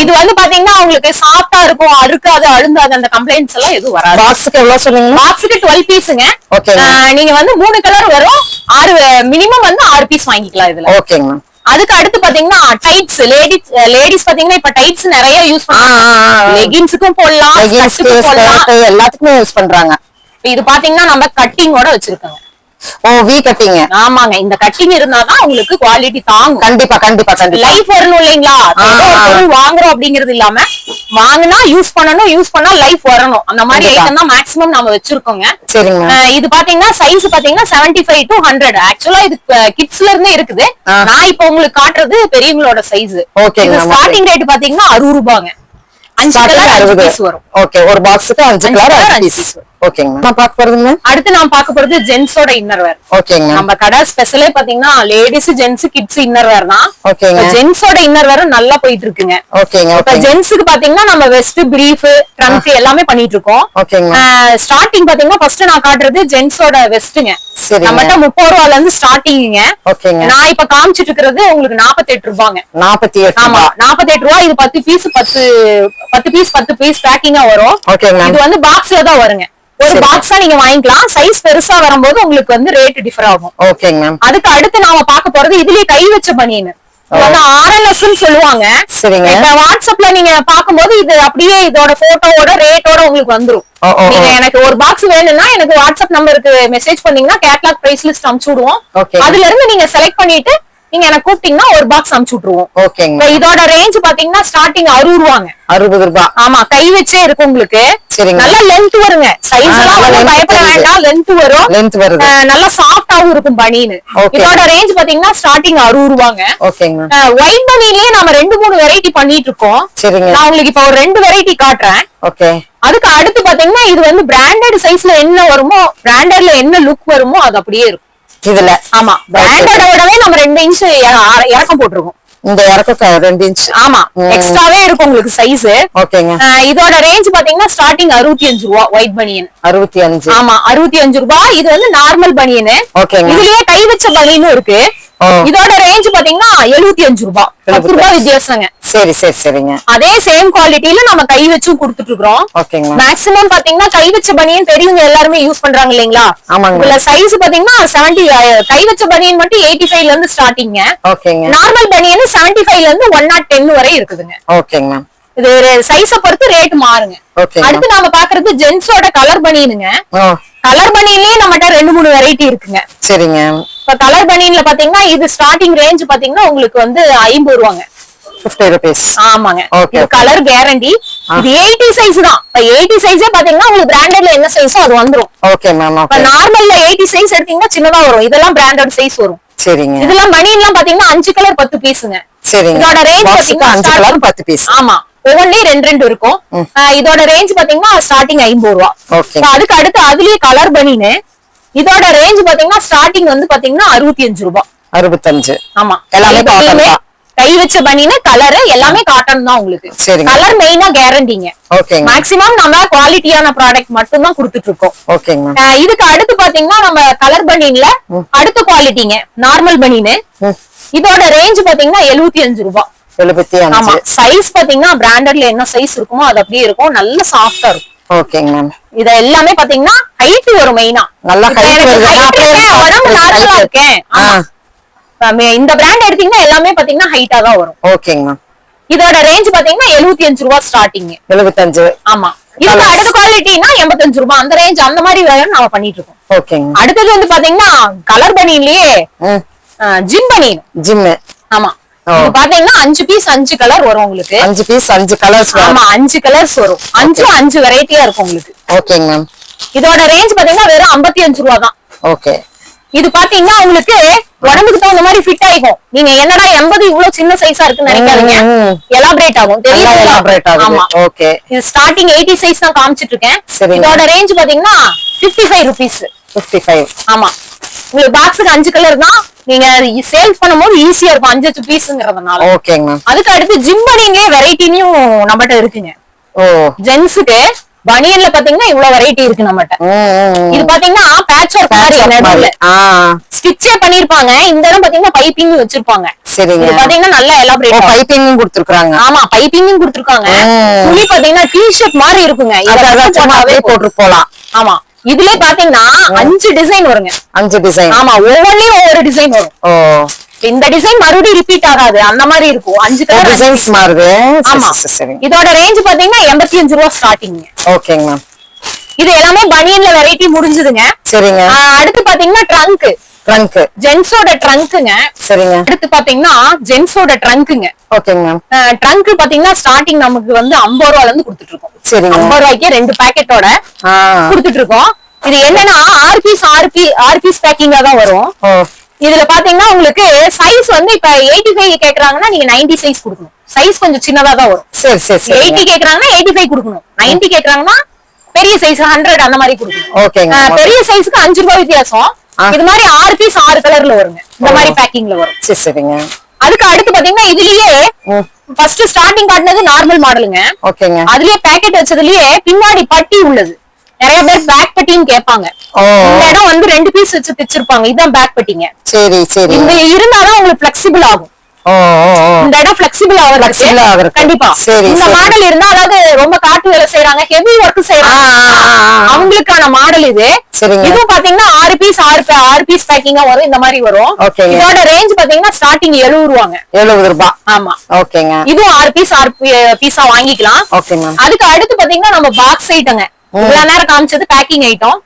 இது வந்து பாத்தீங்கன்னா உங்களுக்கு சாஃப்டா இருக்கும், அழுக்காது, அழுந்தாது, அந்த கம்ப்ளைண்ட்ஸ் எல்லாம் எதுவும் வராது. பாக்ஸ்க்கு எவ்வளவு சொல்லுங்க? பாக்ஸ்க்கு 12 பீஸ்ங்க. நீங்க வந்து 3 கலர் வரும். 6 மினிமம் வந்து 6 பீஸ் வாங்கிக்கலாம் இதுல. ஓகேங்க. அதுக்கு அடுத்து பாத்தீங்கன்னா டைட்ஸ். லேடிஸ் பாத்தீங்கன்னா இப்ப டைட்ஸ் நிறைய யூஸ் பண்றாங்க. லெகின்ஸ்க்கும் போடலாம், எல்லாத்துக்குமே யூஸ் பண்றாங்க. இது பாத்தீங்கன்னா நம்ம கட்டிங்கோட வச்சிருக்கோங்க. We cutting. ஆமாங்க. இந்த கட்டிங் இருந்தாதான் உங்களுக்கு குவாலிட்டி தாங்கும். கண்டிப்பா கண்டிப்பா கண்டிப்பா. லைஃப் வரணும் இல்லைங்களா? வாங்குறோம் அப்படிங்கறது இல்லாம வாங்கினா யூஸ் பண்ணணும், யூஸ் பண்ணா லைஃப் வரணும். அந்த மாதிரி ஐட்டம் தான் மேக்ஸிமம் நாம வச்சிருக்கோங்க. சரிங்க. இது பாத்தீங்கன்னா சைஸ் பாத்தீங்கன்னா 75 to 100. ஆக்சுவலா இது கிட்ஸ்ல இருந்தே இருக்குது. நான் இப்ப உங்களுக்கு காட்டுறது பெரியவங்களோட சைஸ். இது ஸ்டார்டிங் ரேட் பாத்தீங்கன்னா 60 ரூபாங்க. 5 கலர் 5 பீஸ் வரும். ஓகே, ஒரு பாக்ஸ்க்கு 5 கலர் 5 பீஸ். ஓகேங்க. நான் பார்க்க போறதுங்க. அடுத்து நான் பார்க்க போறது ஜென்ஸோட இன்னர்வேர். ஓகேங்க. நம்ம கடை ஸ்பெஷலே பாத்தீங்கன்னா லேடிஸ், ஜென்ஸ், கிட்ஸ் இன்னர்வேர் தான். ஓகேங்க. ஜென்ஸோட இன்னர்வேர் நல்லா போயிட்டு இருக்குங்க. ஓகேங்க. இப்ப ஜென்ஸ்க்கு பாத்தீங்கன்னா நம்ம வெஸ்ட், பிரீஃப், ட்ரங்க் எல்லாமே பண்ணிட்டு இருக்கோம். ஓகேங்க. ஸ்டார்டிங் பாத்தீங்கன்னா ஃபர்ஸ்ட் நான் காட்டுறது ஜென்ஸோட வெஸ்ட்ங்க. நம்மட்ட 30 ரூபாயில இருந்து ஸ்டார்டிங்ங்க. ஓகேங்க. நான் இப்ப காமிச்சிட்டு இருக்கிறது உங்களுக்கு 48 ரூபாங்க. 48. ஆமா, 48 ரூபாய். இது 10 பீஸ் 10 பீஸ் பேக்கிங்கா வரும். இது வந்து பாக்ஸ்ல தான் வருங்க. ஒரு பாக்ஸா நீங்க வாங்கிக்கலாம். சைஸ் பெருசா வரும்போது உங்களுக்கு வந்து ரேட் டிஃபர் ஆகும். ஓகேங்க மேம். அதுக்கு அடுத்து நாம பார்க்க போறது இதுலயே கை வச்ச பனியன். வந்து RLS சொல்லுவாங்க. இப்ப வாட்ஸ்அப்ல நீங்க பாக்கும்போது இது அப்படியே இதோட போட்டோவோட ரேட்டோட உங்களுக்கு வந்துரும். நீங்க எனக்கு ஒரு பாக்ஸ் வேணும்னா எனக்கு வாட்ஸ்அப் நம்பருக்கு மெசேஜ் பண்ணீங்கன்னா கேட்லாக் பிரைஸ் லிஸ்ட் அனுப்பிச்சு விடுவோம். அதுல இருந்து நீங்க செலக்ட் பண்ணிட்டு நீங்க எனக்கு கூப்பிட்டீங்கன்னா ஒரு பாக்ஸ் அனுப்பிச்சு விட்டுருவோம். ஓகேங்க. இதோட ரேஞ்ச் பாத்தீங்கன்னா ஸ்டார்டிங் 60 ரூபாங்க. 60 ரூபாய். ஆமா, கை வச்சே இருக்கு உங்களுக்கு. நல்ல லென்த் வருங்க. சைஸ் எல்லாம் பயப்பட வேண்டாம், லென்த் வரும். லென்த் வருது. நல்லா சாஃப்டாவும் இருக்கும் பனியன். இதோட ரேஞ்ச் பாத்தீங்கன்னா ஸ்டார்டிங் 60 ரூபாங்க. ஓகேங்க. ஒயிட் பனியன்லயே நாம 2-3 வெரைட்டி பண்ணிட்டு இருக்கோம். நான் உங்களுக்கு இப்ப ஒரு 2 வெரைட்டி காட்டுறேன். ஓகே. அதுக்கு அடுத்து பாத்தீங்கன்னா இது வந்து பிராண்டட் சைஸ்ல என்ன வருமோ, பிராண்டட்ல என்ன லுக் வருமோ அது அப்படியே இருக்கும் இதுல. ஆமா, பிராண்டட விடவே நம்ம 2 இன்ச் இறக்கம் போட்டிருக்கோம். இந்த இறக்க 2 இன்ச். ஆமா, எக்ஸ்ட்ராவே இருக்கும் உங்களுக்கு சைஸ். ஓகேங்க. இதோட ரேஞ்ச் பாத்தீங்கன்னா ஸ்டார்டிங் 65 ரூபாய் ஒயிட் பனியன். 65. ஆமா, 65 ரூபாய். இது வந்து நார்மல் பனியன். ஓகேங்க. இதுலயே கை வச்ச பனியனும் இருக்கு. இதோட ரேஞ்ச் பாத்தீங்கன்னா 75 ரூபாய். 10 ரூபாய் வித்தியாசங்க. சரி சரி சரிங்க. அதே சேம் குவாலிட்டில நம்ம கை வச்சும் கொடுத்துட்டு இருக்கோம். ஓகேங்க. மேக்ஸிமம் பாத்தீங்கன்னா கை வச்ச பனியன் பெரியவங்க எல்லாருமே யூஸ் பண்றாங்க இல்லீங்களா? ஆமாங்க. இதுல சைஸ் பாத்தீங்கன்னா 70. கை வச்ச பனியன் மட்டும் 85 ல இருந்து ஸ்டார்டிங். ஓகேங்க. நார்மல் பனியன் 75 ல இருந்து 110 வரை இருக்குதுங்க. ஓகேங்க. இது சைஸ பொறுத்து ரேட் மாறுங்க. அடுத்து நாம பாக்குறது ஜென்ஸோட கலர் பனியனுங்க. கலர் பனியன்லயே நம்மகிட்ட 2-3 வெரைட்டி இருக்குங்க. சரிங்க. இப்ப கலர் பனியன்ல பாத்தீங்கன்னா இது ஸ்டார்டிங் ரேஞ்ச் பாத்தீங்கன்னா உங்களுக்கு வந்து 50 ரூபாங்க. 50 rupees. ஆமாங்க. இது கலர் கேரண்டி. இது 80 சைஸ் தான். இப்ப 80 சைஸே பாத்தீங்கன்னா உங்களுக்கு பிராண்டட்ல என்ன சைஸோ அது வந்துரும். Okay ma'am. இப்ப நார்மல்ல 80 சைஸ் எடுத்தீங்கன்னா சின்னதா வரும். இதெல்லாம் பிராண்டட் சைஸ் வரும். சரிங்க. இதெல்லாம் பனியன்லாம் பாத்தீங்கன்னா 5 கலர் 10 பீஸ்ங்க. சரிங்க. இதோட ரேஞ்ச் பாத்தீங்கன்னா 5 கலர் 10 பீஸ். ஆமா, ஒவ்வொன்லயும் 2 இருக்கும். இதோட ரேஞ்ச் பாத்தீங்கன்னா ஸ்டார்டிங் 50 ரூபாய். ஓகே. அதுக்கு அடுத்து அதுலயே கலர் பனியன். இதோட ரேஞ்ச் பாத்தீங்கன்னா ஸ்டார்டிங் வந்து பாத்தீங்கன்னா 65 ரூபாய். 65. ஆமா, எல்லாமே காட்டன் தான். கை வச்ச பனியன் கலர் எல்லாமே காட்டன் தான் உங்களுக்கு. கலர் மெயினா கேரண்டிங்க. ஓகேங்க. மேக்ஸிமம் நம்ம குவாலிட்டியான ப்ராடக்ட் மட்டும் தான் கொடுத்துட்டு இருக்கோம். ஓகேங்க. இதுக்கு அடுத்து பாத்தீங்கன்னா நம்ம கலர் பனியன்ல அடுத்த குவாலிட்டிங்க நார்மல் பனியன். இதோட ரேஞ்ச் பாத்தீங்கன்னா 75 ரூபாய். 75. ஆமா சைஸ் பாத்தீங்கன்னா பிராண்டட்ல என்ன சைஸ் இருக்குமோ அது அப்படியே இருக்கும், நல்ல சாஃப்டா இருக்கும். ஓகேங்க மேம். இத எல்லாமே பாத்தீங்கன்னா ஹைட் வரும் மெயினா. நல்லா ஹைட் வருது. உடம்பு நார்மலா இருக்கேன். இந்த பிராண்ட் எடுத்தீங்கன்னா எல்லாமே பாத்தீங்கன்னா ஹைட்டா தான் வரும். ஓகேங்க மேம். இதோட ரேஞ்ச் பாத்தீங்கன்னா 75 ரூபாய் ஸ்டார்டிங். 75. ஆமா. இதுக்கு அடுத்த குவாலிட்டினா 85 ரூபாய் அந்த ரேஞ்ச் அந்த மாதிரி வேணும் நாம பண்ணிட்டு இருக்கோம். ஓகேங்க. அடுத்தது வந்து பாத்தீங்கன்னா கலர் பனியன்லயே ஜிம் பனியன். ஜிம். ஆமா. இது பாத்தீங்கன்னா 5 பீஸ் 5 கலர் வரும் உங்களுக்கு. 5 பீஸ் 5 கலர்ஸ். ஆமா 5 கலர்ஸ் வரும். 5 வெரைட்டியா இருக்கும் உங்களுக்கு. ஓகேங்க மேம். இதோட ரேஞ்ச் பாத்தீங்கன்னா வெறும் 55 ரூபாய் தான். ஓகே. இது பாத்தீங்கன்னா உங்களுக்கு உடம்புக்கு தகுந்த மாதிரி ஃபிட் ஆயிக்கும். நீங்க என்னடா 80 இவ்வளவு சின்ன சைஸா இருக்குன்னு நினைக்காதீங்க. எலாபரேட் ஆகும். எலாபரேட் ஆகும். ஆமா. ஓகே. இது ஸ்டார்டிங் 80 சைஸ் தான் காமிச்சிட்டு இருக்கேன். இதோட ரேஞ்ச் பாத்தீங்கன்னா 55 ரூபீஸ். 55. ஆமா. உங்களுக்கு பாக்ஸுக்கு 5 கலர் தான். நீங்க சேல்ஸ் பண்ணும்போது ஈஸியா இருக்கும் 5 பீஸ்ங்கறதுனால. ஓகேங்க மேம். அதுக்கு அடுத்து ஜிம் பனியன்லயே வெரைட்டினியும் நம்மகிட்ட இருக்குங்க. ஓ. ஜென்ஸ்க்கு பனியன்ல பாத்தீங்கன்னா இவ்வளவு வெரைட்டி இருக்கு நம்மகிட்ட. இது பாத்தீங்கன்னா பேட்ச் ஒர்க் மாதிரி ஸ்டிச்சே பண்ணிருப்பாங்க. இந்த இடம் பாத்தீங்கன்னா பைப்பிங் வச்சிருப்பாங்க. சரிங்க. இது பாத்தீங்கன்னா நல்ல எலாபரேட் பைப்பிங்கும் கொடுத்திருக்காங்க. ஆமா பைப்பிங்கும் கொடுத்திருக்காங்க. துணி பாத்தீங்கன்னா டி-ஷர்ட் மாதிரி இருக்குங்க. இத சும்மாவே போட்டு போலாம். ஆமா. இதுலயே பாத்தீங்கன்னா 5 டிசைன் வருங்க. 5 டிசைன். ஆமா ஒவ்வொன்லயும் ஒவ்வொரு டிசைன் வரும். ஓ. இந்த டிசைன் மறுபடியும் ரிப்பீட் ஆகாது அந்த மாதிரி இருக்கும். 5 கலர் டிசைன்ஸ் மாறுது. ஆமா. இதோட ரேஞ்ச் பாத்தீங்கன்னா 85 ரூபாய் ஸ்டார்டிங். ஓகேங்க மேம். இது எல்லாமே பனியன்ல வெரைட்டி முடிஞ்சதுங்க. சரிங்க. அடுத்து பாத்தீங்கன்னா ட்ரங்க். ட்ரங்க் ஜென்ஸோட ட்ரங்க்குங்க. சரிங்க. அடுத்து பாத்தீங்கன்னா ஜென்ஸோட ட்ரங்க்குங்க. ஓகேங்க மேம். ட்ரங்க் பாத்தீங்கன்னா ஸ்டார்டிங் நமக்கு வந்து 50 ரூபாயில இருந்து கொடுத்துட்டு இருக்கோம். சரிங்க. 50 ரூபாய்க்கு 2 பாக்கெட்டோட கொடுத்துட்டு இருக்கோம். இது என்னன்னா 6 பீஸ் பேக்கிங்கா தான் வரும். இதுல பாத்தீங்கன்னா உங்களுக்கு சைஸ் வந்து இப்ப 85 கேக்குறாங்கன்னா நீங்க 90 சைஸ் கொடுக்கணும். சைஸ் கொஞ்சம் சின்னதா தான் வரும். சரி சரி. 80 கேக்குறாங்கன்னா 85 கொடுக்கணும். 90 கேக்குறாங்கன்னா பெரிய சைஸ் 100 அந்த மாதிரி கொடுக்கணும். ஓகேங்க. பெரிய சைஸ்க்கு 5 ரூபாய் வித்தியாசம். இது மாதிரி 6 பீஸ் 6 கலர்ல வருங்க. இந்த மாதிரி பேக்கிங்ல வரும். சரி சரிங்க. அதுக்கு அடுத்து பாத்தீங்கன்னா இதுலயே ஃபர்ஸ்ட் ஸ்டார்டிங் காட்டினது நார்மல் மாடலுங்க. ஓகேங்க. அதுலயே பேக்கெட் வச்சதுலயே பின்னாடி பட்டி உள்ளது. நிறைய பேர் பேக் பட்டின்னு கேட்பாங்க. இந்த இடம் வந்து 2 பீஸ் வச்சு தைச்சிருப்பாங்க. இதுதான் பேக் பட்டிங்க. சரி சரி. இந்த இருந்தாதான் உங்களுக்கு ஃபிளெக்சிபிள் ஆகும். இந்த இடம் ஃபிளெக்சிபிள் ஆகுறது கண்டிப்பா. இந்த மாடல் இருந்தா அதாவது ரொம்ப காட்டு வேலை செய்யறாங்க, ஹெவி ஒர்க் செய்யறாங்க, அவங்களுக்கான மாடல் இது. இதுவும் பாத்தீங்கன்னா 6 பீஸ் பேக்கிங்கா வரும். இந்த மாதிரி வரும். இதோட ரேஞ்ச் பாத்தீங்கன்னா ஸ்டார்டிங் 70 ரூபாங்க. 70 ரூபாய். ஆமா. ஓகேங்க. இதுவும் 6 பீஸா வாங்கிக்கலாம். அதுக்கு அடுத்து பாத்தீங்கன்னா நம்ம பாக்ஸ் ஐட்டங்க. இவ்வளவு நேரம் காமிச்சது பேக்கிங் ஐட்டம்.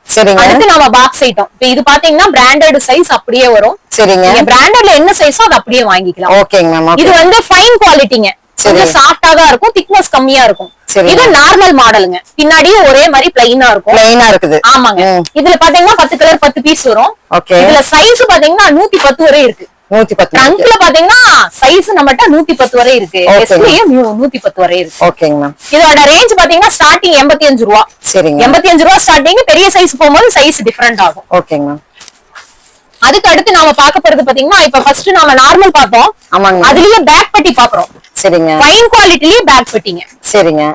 அடுத்து நம்ம பாக்ஸ் ஐட்டம். இது பாத்தீங்கன்னா பிராண்டட் சைஸ் அப்படியே வரும். சரிங்க. பிராண்டட்ல என்ன சைஸோ அது அப்படியே வாங்கிக்கலாம். ஓகேங்க. இது வந்து ஃபைன் குவாலிட்டிங்க. கொஞ்சம் சாஃப்டா தான் இருக்கும், திக்னஸ் கம்மியா இருக்கும். இது நார்மல் மாடலுங்க. பின்னாடியே ஒரே மாதிரி பிளைனா இருக்கும். பிளைனா இருக்குது. ஆமாங்க. இதுல பாத்தீங்கன்னா 10 கலர் 10 பீஸ் வரும். இதுல சைஸ் பாத்தீங்கன்னா 110 வரை இருக்கு. 110. ட்ரங்க்ல பாத்தீங்கன்னா சைஸ் நம்மட்ட 110 வரை இருக்கு. எஸ்லயும் 110 வரை இருக்கு. ஓகேங்க மேம். இதோட ரேஞ்ச் பாத்தீங்கன்னா ஸ்டார்டிங் 85 ரூபாய். சரிங்க. 85 ரூபாய் ஸ்டார்டிங். பெரிய சைஸ் போகும்போது சைஸ் டிஃபரெண்ட் ஆகும். ஓகேங்க மேம். அதுக்கு அடுத்து நாம பார்க்க போறது பாத்தீங்கன்னா இப்ப ஃபர்ஸ்ட் நாம நார்மல் பார்த்தோம். ஆமாங்க. அதுலயே பேக் பட்டி பாக்குறோம். சரிங்க. ஃபைன் குவாலிட்டிலயே பேக் பட்டிங்க. சரிங்க.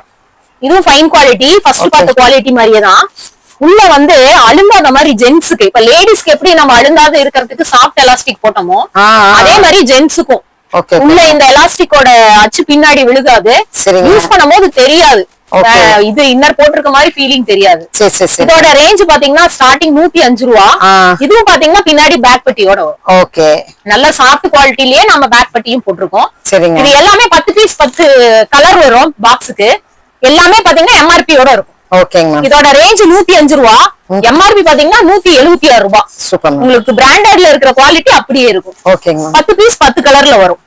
இதுவும் ஃபைன் குவாலிட்டி. ஃபர்ஸ்ட் பார்த்த குவாலிட்டி மாதிரியே தான். உள்ள வந்து அழுந்தாத மாதிரி ஜென்ஸுக்கு, இப்ப லேடிஸ்க்கு எப்படி நம்ம அழுந்தாத இருக்கிறதுக்கு சாஃப்ட் எலாஸ்டிக் போட்டோமோ அதே மாதிரி ஜென்ஸுக்கும் உள்ள இந்த எலாஸ்டிக்கோட அச்சு பின்னாடி விழுகாது. யூஸ் பண்ணும்போது தெரியாது. இது இன்னர் போட்டிருக்க மாதிரி ஃபீலிங் தெரியாது. இதோட ரேஞ்ச் பாத்தீங்கன்னா ஸ்டார்டிங் 105 ரூபா. இதுவும் பாத்தீங்கன்னா பின்னாடி பேக் பட்டியோட வரும். ஓகே. நல்ல சாஃப்ட் குவாலிட்டிலேயே நம்ம பேக் பட்டியும் போட்டிருக்கோம். இது எல்லாமே 10 பீஸ் 10 கலர் வரும் பாக்ஸுக்கு. எல்லாமே பாத்தீங்கன்னா எம்ஆர்பியோட இருக்கும். ஓகேங்க. இதோட ரேஞ்ச் 105 ரூபா. எம்ஆர்பி பாத்தீங்கன்னா 176 ரூபாய். சூப்பர். உங்களுக்கு பிராண்டட்ல இருக்கிற குவாலிட்டி அப்படியே இருக்கும். ஓகேங்க. 10 பீஸ் 10 கலர்ல வரும்.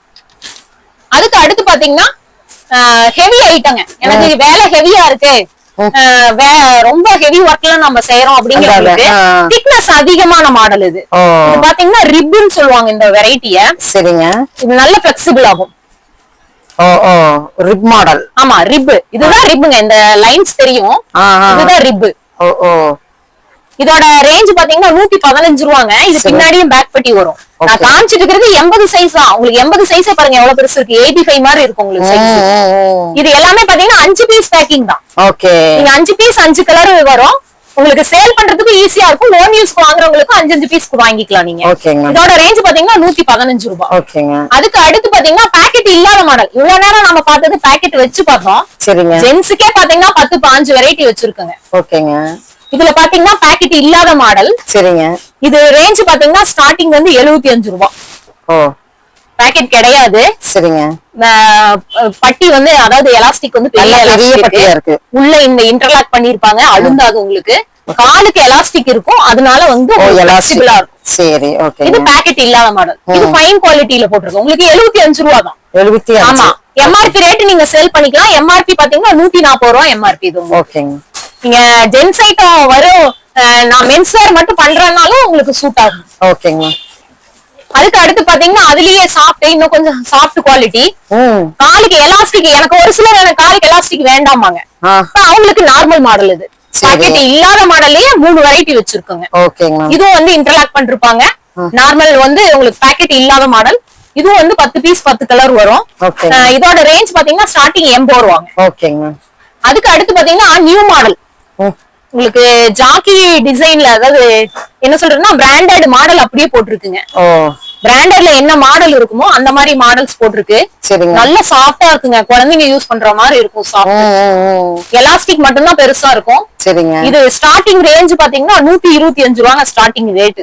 அதுக்கு அடுத்து பாத்தீங்கன்னா ஹெவி ஐட்டங்க. எனக்கு வேலை ஹெவியா இருக்கு, ரொம்ப ஹெவி ஒர்க்ல நம்ம செய்யறோம் அப்படிங்கிறதுக்கு திக்னஸ் அதிகமான மாடல் இது. இது பாத்தீங்கன்னா ரிப்னு சொல்லுவாங்க இந்த வெரைட்டிய. சரிங்க. இது நல்ல பிளெக்சிபிள் ஆகும். Rib model. ஆமா ரிப். இதுதான் ரிப்புங்க. இந்த லைன்ஸ் தெரியும். இதுதான் ரிப். இதோட ரேஞ்ச் பாத்தீங்கன்னா 115 ரூபாங்க. இது பின்னாடியும் பேக் பட்டி வரும். நான் காமிச்சிட்டு இருக்கிறது 80 சைஸ் தான். உங்களுக்கு 80 சைஸே பாருங்க எவ்வளவு பெருசு இருக்கு. 85 மாதிரி இருக்கும் உங்களுக்கு சைஸ். இது எல்லாமே பாத்தீங்கன்னா 5 பீஸ் பேக்கிங் தான். ஓகே. நீங்க 5 பீஸ் 5 கலர் வரும். உங்களுக்கு சேல் பண்றதுக்கு ஈஸியா இருக்கும். ஓன் யூஸ்க்கு வாங்குறவங்களுக்கு 5 பீஸ்க்கு வாங்கிக்கலாம் நீங்க. ஓகேங்க. இதோட ரேஞ்ச் பாத்தீங்கன்னா 115 ரூபாய். ஓகேங்க. அதுக்கு அடுத்து பாத்தீங்கன்னா பாக்கெட் இல்லாத மாடல். இவ்வளவு நேரம் நம்ம பார்த்தது பாக்கெட் வச்சு பார்த்தோம். சரிங்க. ஜென்ஸுக்கே பாத்தீங்கன்னா 10-15 வெரைட்டி வச்சிருக்கோங்க. ஓகேங்க. இதுல பாத்தீங்கன்னா பாக்கெட் இல்லாத மாடல். சரிங்க. இது ரேஞ்ச் பாத்தீங்கன்னா ஸ்டார்டிங் வந்து 75 ரூபாய். ஓ, பாக்கெட் கிடையாது. சரிங்க. பட்டி வந்து அதாவது எலாஸ்டிக் வந்து பெரிய பட்டியா இருக்கு. உள்ள இந்த இன்டர்லாக் பண்ணிருப்பாங்க, அழுந்தாது உங்களுக்கு. காலுக்கு எலாஸ்டிக் இருக்கும், அதனால வந்து ஃபிளெக்சிபிளா இருக்கும். சரி, ஓகே. இது பாக்கெட் இல்லாத மாடல். இது ஃபைன் குவாலிட்டில போட்டுருக்கு. உங்களுக்கு 75 ரூபாய் தான். 75. ஆமா, எம்ஆர்பி ரேட் நீங்க சேல் பண்ணிக்கலாம். எம்ஆர்பி பாத்தீங்கன்னா 140 ரூபாய் எம்ஆர்பி. இது ஓகேங்க. நீங்க ஜென்ஸ் ஐட்டம் வரும், நான் மென்ஸ் வேர் மட்டும் பண்றதுனாலும் உங்களுக்கு சூட் ஆகும். ஓகேங்க. அதுக்கு அடுத்து பாத்தீங்கன்னா அதுலயே சாஃப்ட், இன்னும் கொஞ்சம் சாஃப்ட் குவாலிட்டி. காலுக்கு எலாஸ்டிக், எனக்கு ஒரு சிலர் எனக்கு காலுக்கு எலாஸ்டிக் வேண்டாமாங்க, அவங்களுக்கு நார்மல் மாடல். இது பாக்கெட் இல்லாத மாடல்லயே 3 வெரைட்டி வச்சிருக்கோங்க. இதுவும் வந்து இன்டர்லாக் பண்ணிருப்பாங்க. நார்மல் வந்து உங்களுக்கு பாக்கெட் இல்லாத மாடல். இதுவும் வந்து 10 பீஸ் 10 கலர் வரும். இதோட ரேஞ்ச் பாத்தீங்கன்னா ஸ்டார்டிங் 80 ரூபாங்க. அதுக்கு அடுத்து பாத்தீங்கன்னா நியூ மாடல். உங்களுக்கு ஜாக்கி டிசைன்ல, அதாவது என்ன சொல்றதுன்னா பிராண்டட் மாடல் அப்படியே போட்டிருக்குங்க. பிராண்டட்ல என்ன மாடல் இருக்குமோ அந்த மாதிரி மாடல்ஸ் போட்டிருக்கு. நல்ல சாஃப்டா இருக்குங்க, குழந்தைங்க யூஸ் பண்ற மாதிரி இருக்கும். சாஃப்ட் எலாஸ்டிக் மட்டும் தான் பெருசா இருக்கும். இது ஸ்டார்டிங் ரேஞ்ச் பாத்தீங்கன்னா 125 ரூபாங்க ஸ்டார்டிங் ரேட்.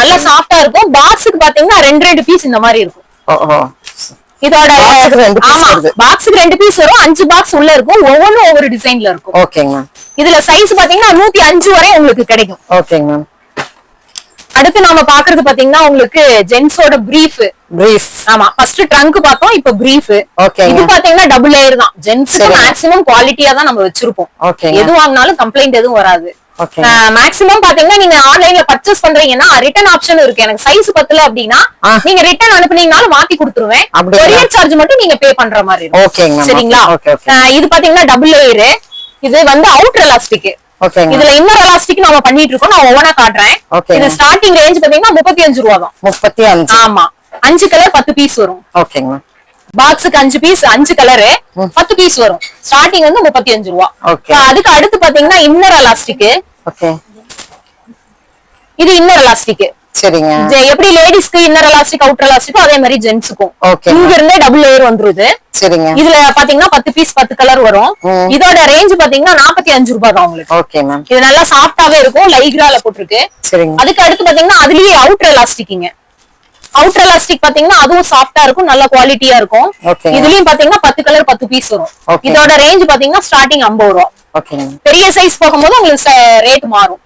நல்ல சாஃப்டா இருக்கும். பாக்ஸுக்கு பாத்தீங்கன்னா 2 பீஸ் இந்த மாதிரி இருக்கும். இதோட பாக்ஸுக்கு 2 பீஸ் வரும். 5 பாக்ஸ் உள்ள இருக்கும். ஒவ்வொன்றும் ஒவ்வொரு டிசைன்ல இருக்கும். இதுல சைஸ் பாத்தீங்கன்னா 105 வரை உங்களுக்கு கிடைக்கும். அடுத்து நாம பாக்குறது பாத்தீங்கன்னா உங்களுக்கு ஜென்ஸோட பிரீஃப். ஆமா, ஃபர்ஸ்ட் ட்ரங்க் பார்த்தோம், இப்ப பிரீஃப். இது பாத்தீங்கன்னா டபுள் லேயர் தான். ஜென்ஸ்க்கு மேக்ஸிமம் குவாலிட்டியா தான் நம்ம வச்சிருப்போம். எது வாங்கினாலும் கம்ப்ளைண்ட் எதுவும் வராது. மேக்ஸிமம் பாத்தீங்கன்னா நீங்க ஆன்லைன்ல பர்ச்சேஸ் பண்றீங்கன்னா ரிட்டர்ன் ஆப்ஷன் இருக்கு. எனக்கு சைஸ் பத்தல அப்படின்னா நீங்க ரிட்டர்ன் அனுப்புனீங்கனாலும் மாத்தி கொடுத்துருவேன். கொரியர் சார்ஜ் மட்டும் நீங்க பே பண்ற மாதிரி இருக்கும். சரிங்களா? இது பாத்தீங்கன்னா டபுள் லேயர். இது வந்து அவுட்டர் எலாஸ்டிக். இதுல இன்னொரு எலாஸ்டிக் நாம பண்ணிட்டு இருக்கோம். நான் ஒவ்வொன்னா காட்டுறேன். இது ஸ்டார்டிங் ரேஞ்ச் பாத்தீங்கன்னா 35 ரூபாய் தான். 35. ஆமா, 5 கலர் 10 பீஸ் வரும். பாக்ஸுக்கு 5 பீஸ் 5 கலரு 10 பீஸ் வரும். ஸ்டார்டிங் வந்து 35 ரூபாய். அதுக்கு அடுத்து பாத்தீங்கன்னா இன்னர் எலாஸ்டிக். இது இன்னர் எலாஸ்டிக். சரிங்க. எப்படி லேடிஸ்க்கு இன்னர் எலாஸ்டிக் அவுட்டர் எலாஸ்டிக் அதே மாதிரி ஜென்ட்ஸ்க்கும் இங்க இருந்தே டபுள் லேயர் வந்துருது. சரிங்க. இதுல பாத்தீங்கன்னா 10 பீஸ் 10 கலர் வரும். இதோட ரேஞ்ச் பாத்தீங்கன்னா 45 ரூபாய் தான் உங்களுக்கு. இது நல்லா சாஃப்டாவே இருக்கும். லைக்ரால போட்டிருக்கு. அதுக்கு அடுத்து பாத்தீங்கன்னா அதுலயே அவுட்டர் எலாஸ்டிக்ங்க. அவுட்டர் எலாஸ்டிக் பாத்தீங்கன்னா அதுவும் சாஃப்டா இருக்கும், நல்ல குவாலிட்டியா இருக்கும். இதுலயும் பாத்தீங்கன்னா 10 கலர் 10 பீஸ் வரும். இதோட ரேஞ்ச் பாத்தீங்கன்னா ஸ்டார்டிங் 50 ரூபாய். பெரிய சைஸ் போகும்போது உங்களுக்கு ரேட் மாறும்.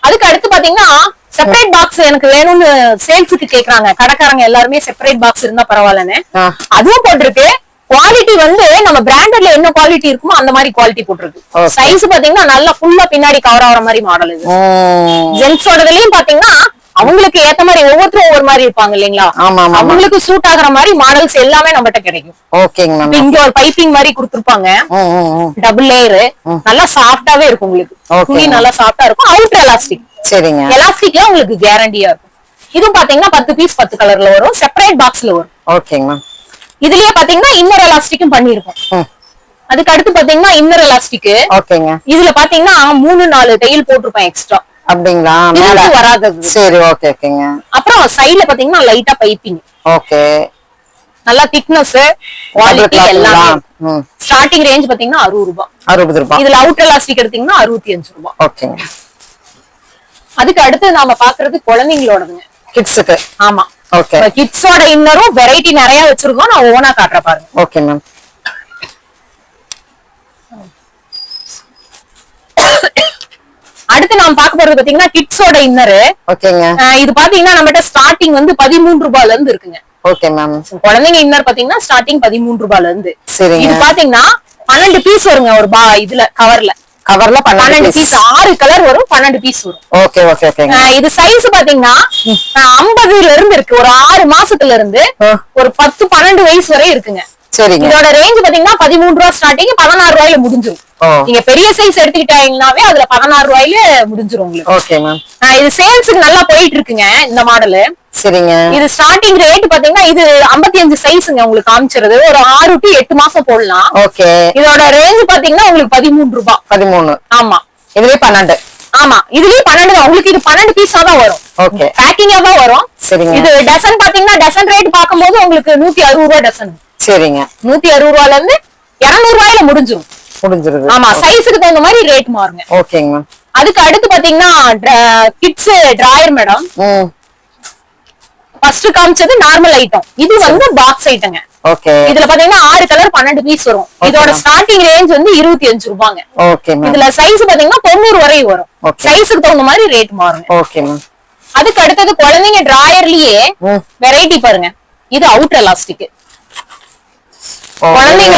அதுக்கு அடுத்து பாத்தீங்கன்னா செப்பரேட் பாக்ஸ் எனக்கு வேணும்னு சேல்ஸுக்கு கேக்குறாங்க கடைக்காரங்க எல்லாருமே. செப்பரேட் பாக்ஸ் இருந்தா பரவாயில்லன்னு அதுவும் போட்டிருக்கு. குவாலிட்டி வந்து நம்ம பிராண்டட்ல என்ன குவாலிட்டி இருக்குமோ அந்த மாதிரி குவாலிட்டி போட்டிருக்கு. சைஸ் பாத்தீங்கன்னா நல்லா ஃபுல்லா பின்னாடி கவர் ஆகிற மாதிரி மாடல் இது. ஜென்ஸோடதுலயும் பாத்தீங்கன்னா அவங்களுக்கு ஏத்த மாதிரி ஒவ்வொருத்தரும் ஒவ்வொரு மாதிரி இருப்பாங்க இல்லைங்களா? அவங்களுக்கு சூட் ஆகுற மாதிரி மாடல்ஸ் எல்லாமே நம்மகிட்ட கிடைக்கும். இங்க ஒரு பைப்பிங் மாதிரி கொடுத்திருப்பாங்க, டபுள் லேயர். நல்லா சாஃப்டாவே இருக்கும் உங்களுக்கு. துணி நல்லா சாஃப்டா இருக்கும். Outer elastic. சரிங்க. எலாஸ்டிக்ல உங்களுக்கு கேரண்டியா இருக்கும். இதுவும் பாத்தீங்கன்னா 10 பீஸ் 10 கலர்ல வரும். செப்பரேட் பாக்ஸ்ல வரும். ஓகேங்க. இதுலயே பாத்தீங்கன்னா இன்னர் எலாஸ்டிக்கும் பண்ணிருக்கோம். அதுக்கு அடுத்து பாத்தீங்கன்னா இன்னர் எலாஸ்டிக். ஓகேங்க. இதுல பாத்தீங்கன்னா 3-4 டைல் போட்டிருப்பேன் எக்ஸ்ட்ரா. அப்படிங்களா? மேல வராது. சரி, ஓகே ஓகேங்க. அப்புறம் சைடுல பாத்தீங்கன்னா லைட்டா பைப்பிங். ஓகே. நல்லா திக்னஸ், குவாலிட்டி எல்லாம். ஸ்டார்டிங் ரேஞ்ச் பாத்தீங்கன்னா 60 ரூபாய். 60 ரூபாய். இதுல அவுட்டர் எலாஸ்டிக் எடுத்தீங்கன்னா 65 ரூபாய். ஓகேங்க. அதுக்கு அடுத்து நாம பாக்குறது குழந்தைங்களோடதுங்க, கிட்ஸுக்கு. ஆமா, ஓகே. கிட்ஸோட இன்னரும் வெரைட்டி நிறைய வச்சிருக்கோம். நான் ஓனா காட்டுற பாருங்க. Okay ma'am. அடுத்து நாம பார்க்க போறது பாத்தீங்கன்னா கிட்ஸோட இன்னரு. ஓகேங்க. இது பாத்தீங்கன்னா நம்மகிட்ட ஸ்டார்டிங் வந்து 13 ரூபாயில இருந்து இருக்குங்க. Okay ma'am. குழந்தைங்க இன்னர் பாத்தீங்கன்னா ஸ்டார்டிங் 13 ரூபாயில இருந்து. சரி. இது பாத்தீங்கன்னா 12 பீஸ் வருங்க ஒரு இதுல கவர்ல 12 பீஸ். 6 கலர் வரும், 12 பீஸ் வரும். Okay okay okay. இது சைஸ் பாத்தீங்கன்னா 50ல இருந்து இருக்கு. ஒரு 6 மாசத்துல இருந்து ஒரு 10-12 வயசு வரை இருக்குங்க. சரிங்க. இதோட ரேஞ்ச் பாத்தீங்கன்னா 13 ரூபாய் ஸ்டார்டிங், 16 ரூபாயில முடிஞ்சிரும். நீங்க பெரிய சைஸ் எடுத்துக்கிட்டீங்கன்னாவே அதுல 16 ரூபாயில முடிஞ்சிரும் உங்களுக்கு. Okay ma'am. இது சேல்ஸ்க்கு நல்லா போயிட்டு இருக்குங்க இந்த மாடல். சரிங்க. இது ஸ்டார்டிங் ரேட் பாத்தீங்கன்னா இது 55 சைஸ்ங்க உங்களுக்கு காமிச்சிருது. ஒரு 6 to 8 மாசம் போடலாம். ஓகே. இதோட ரேஞ்ச் பாத்தீங்கன்னா உங்களுக்கு 13 ரூபாய். 13. ஆமா. இதுவே 12. ஆமா இதுலயே 12 தான் உங்களுக்கு. இது 12 பீஸா தான் வரும். ஓகே. பேக்கிங்கா தான் வரும். சரிங்க. இது டசன் பாத்தீங்கன்னா டசன் ரேட் பாக்கும்போது உங்களுக்கு 160 ரூபாய் டசன். சரிங்க. 160 ரூபாயில இருந்து 200 ரூபாயில முடிஞ்சிருது. ஆமா சைஸுக்கு தகுந்த மாதிரி ரேட் மாறுங்க. ஓகேங்க மேம். அதுக்கு அடுத்து பாத்தீங்கன்னா கிட்ஸ் டிராயர் மேடம். ஃபர்ஸ்ட் காமிச்சது நார்மல் ஐட்டம். இது வந்து பாக்ஸ் ஐட்டங்க. ஓகே. இதுல பாத்தீங்கன்னா 6 கலர் 12 பீஸ் வரும். இதோட ஸ்டார்டிங் ரேஞ்ச் வந்து 25 ரூபாங்க. Okay ma'am. இதுல சைஸ் பாத்தீங்கன்னா 90 வரை வரும். சைஸுக்கு தகுந்த மாதிரி ரேட் மாறுங்க. Okay ma'am. அதுக்கு அடுத்தது குழந்தைங்க டிராயர்லயே வெரைட்டி பாருங்க. இது அவுட் எலாஸ்டிக். குழந்தைங்க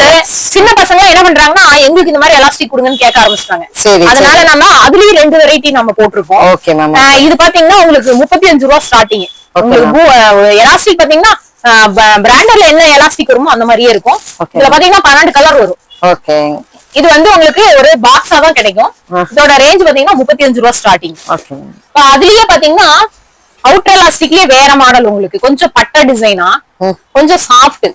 சின்ன பசங்க என்ன பண்றாங்கன்னா எங்களுக்கு இந்த மாதிரி எலாஸ்டிக் கொடுங்கன்னு கேட்க ஆரம்பிச்சிட்டாங்க. அதனால நம்ம அதுலயும் 2 வெரைட்டி நம்ம போட்டிருக்கோம். Okay ma'am. இது பாத்தீங்கன்னா உங்களுக்கு 35 ரூபாய் ஸ்டார்டிங். உங்களுக்கு எலாஸ்டிக் பாத்தீங்கன்னா பிராண்டட்ல என்ன எலாஸ்டிக் வருமோ அந்த மாதிரியே இருக்கும். இதுல பாத்தீங்கன்னா 12 கலர் வரும். ஓகே. இது வந்து உங்களுக்கு ஒரு பாக்ஸா தான் கிடைக்கும். இதோட ரேஞ்ச் பாத்தீங்கன்னா 35 ரூபாய் ஸ்டார்டிங். ஓகே. அதுலயே பாத்தீங்கன்னா அவுட்டர் எலாஸ்டிக்லயே வேற மாடல் உங்களுக்கு கொஞ்சம் பட்ட டிசைனா கொஞ்சம் சாஃப்ட்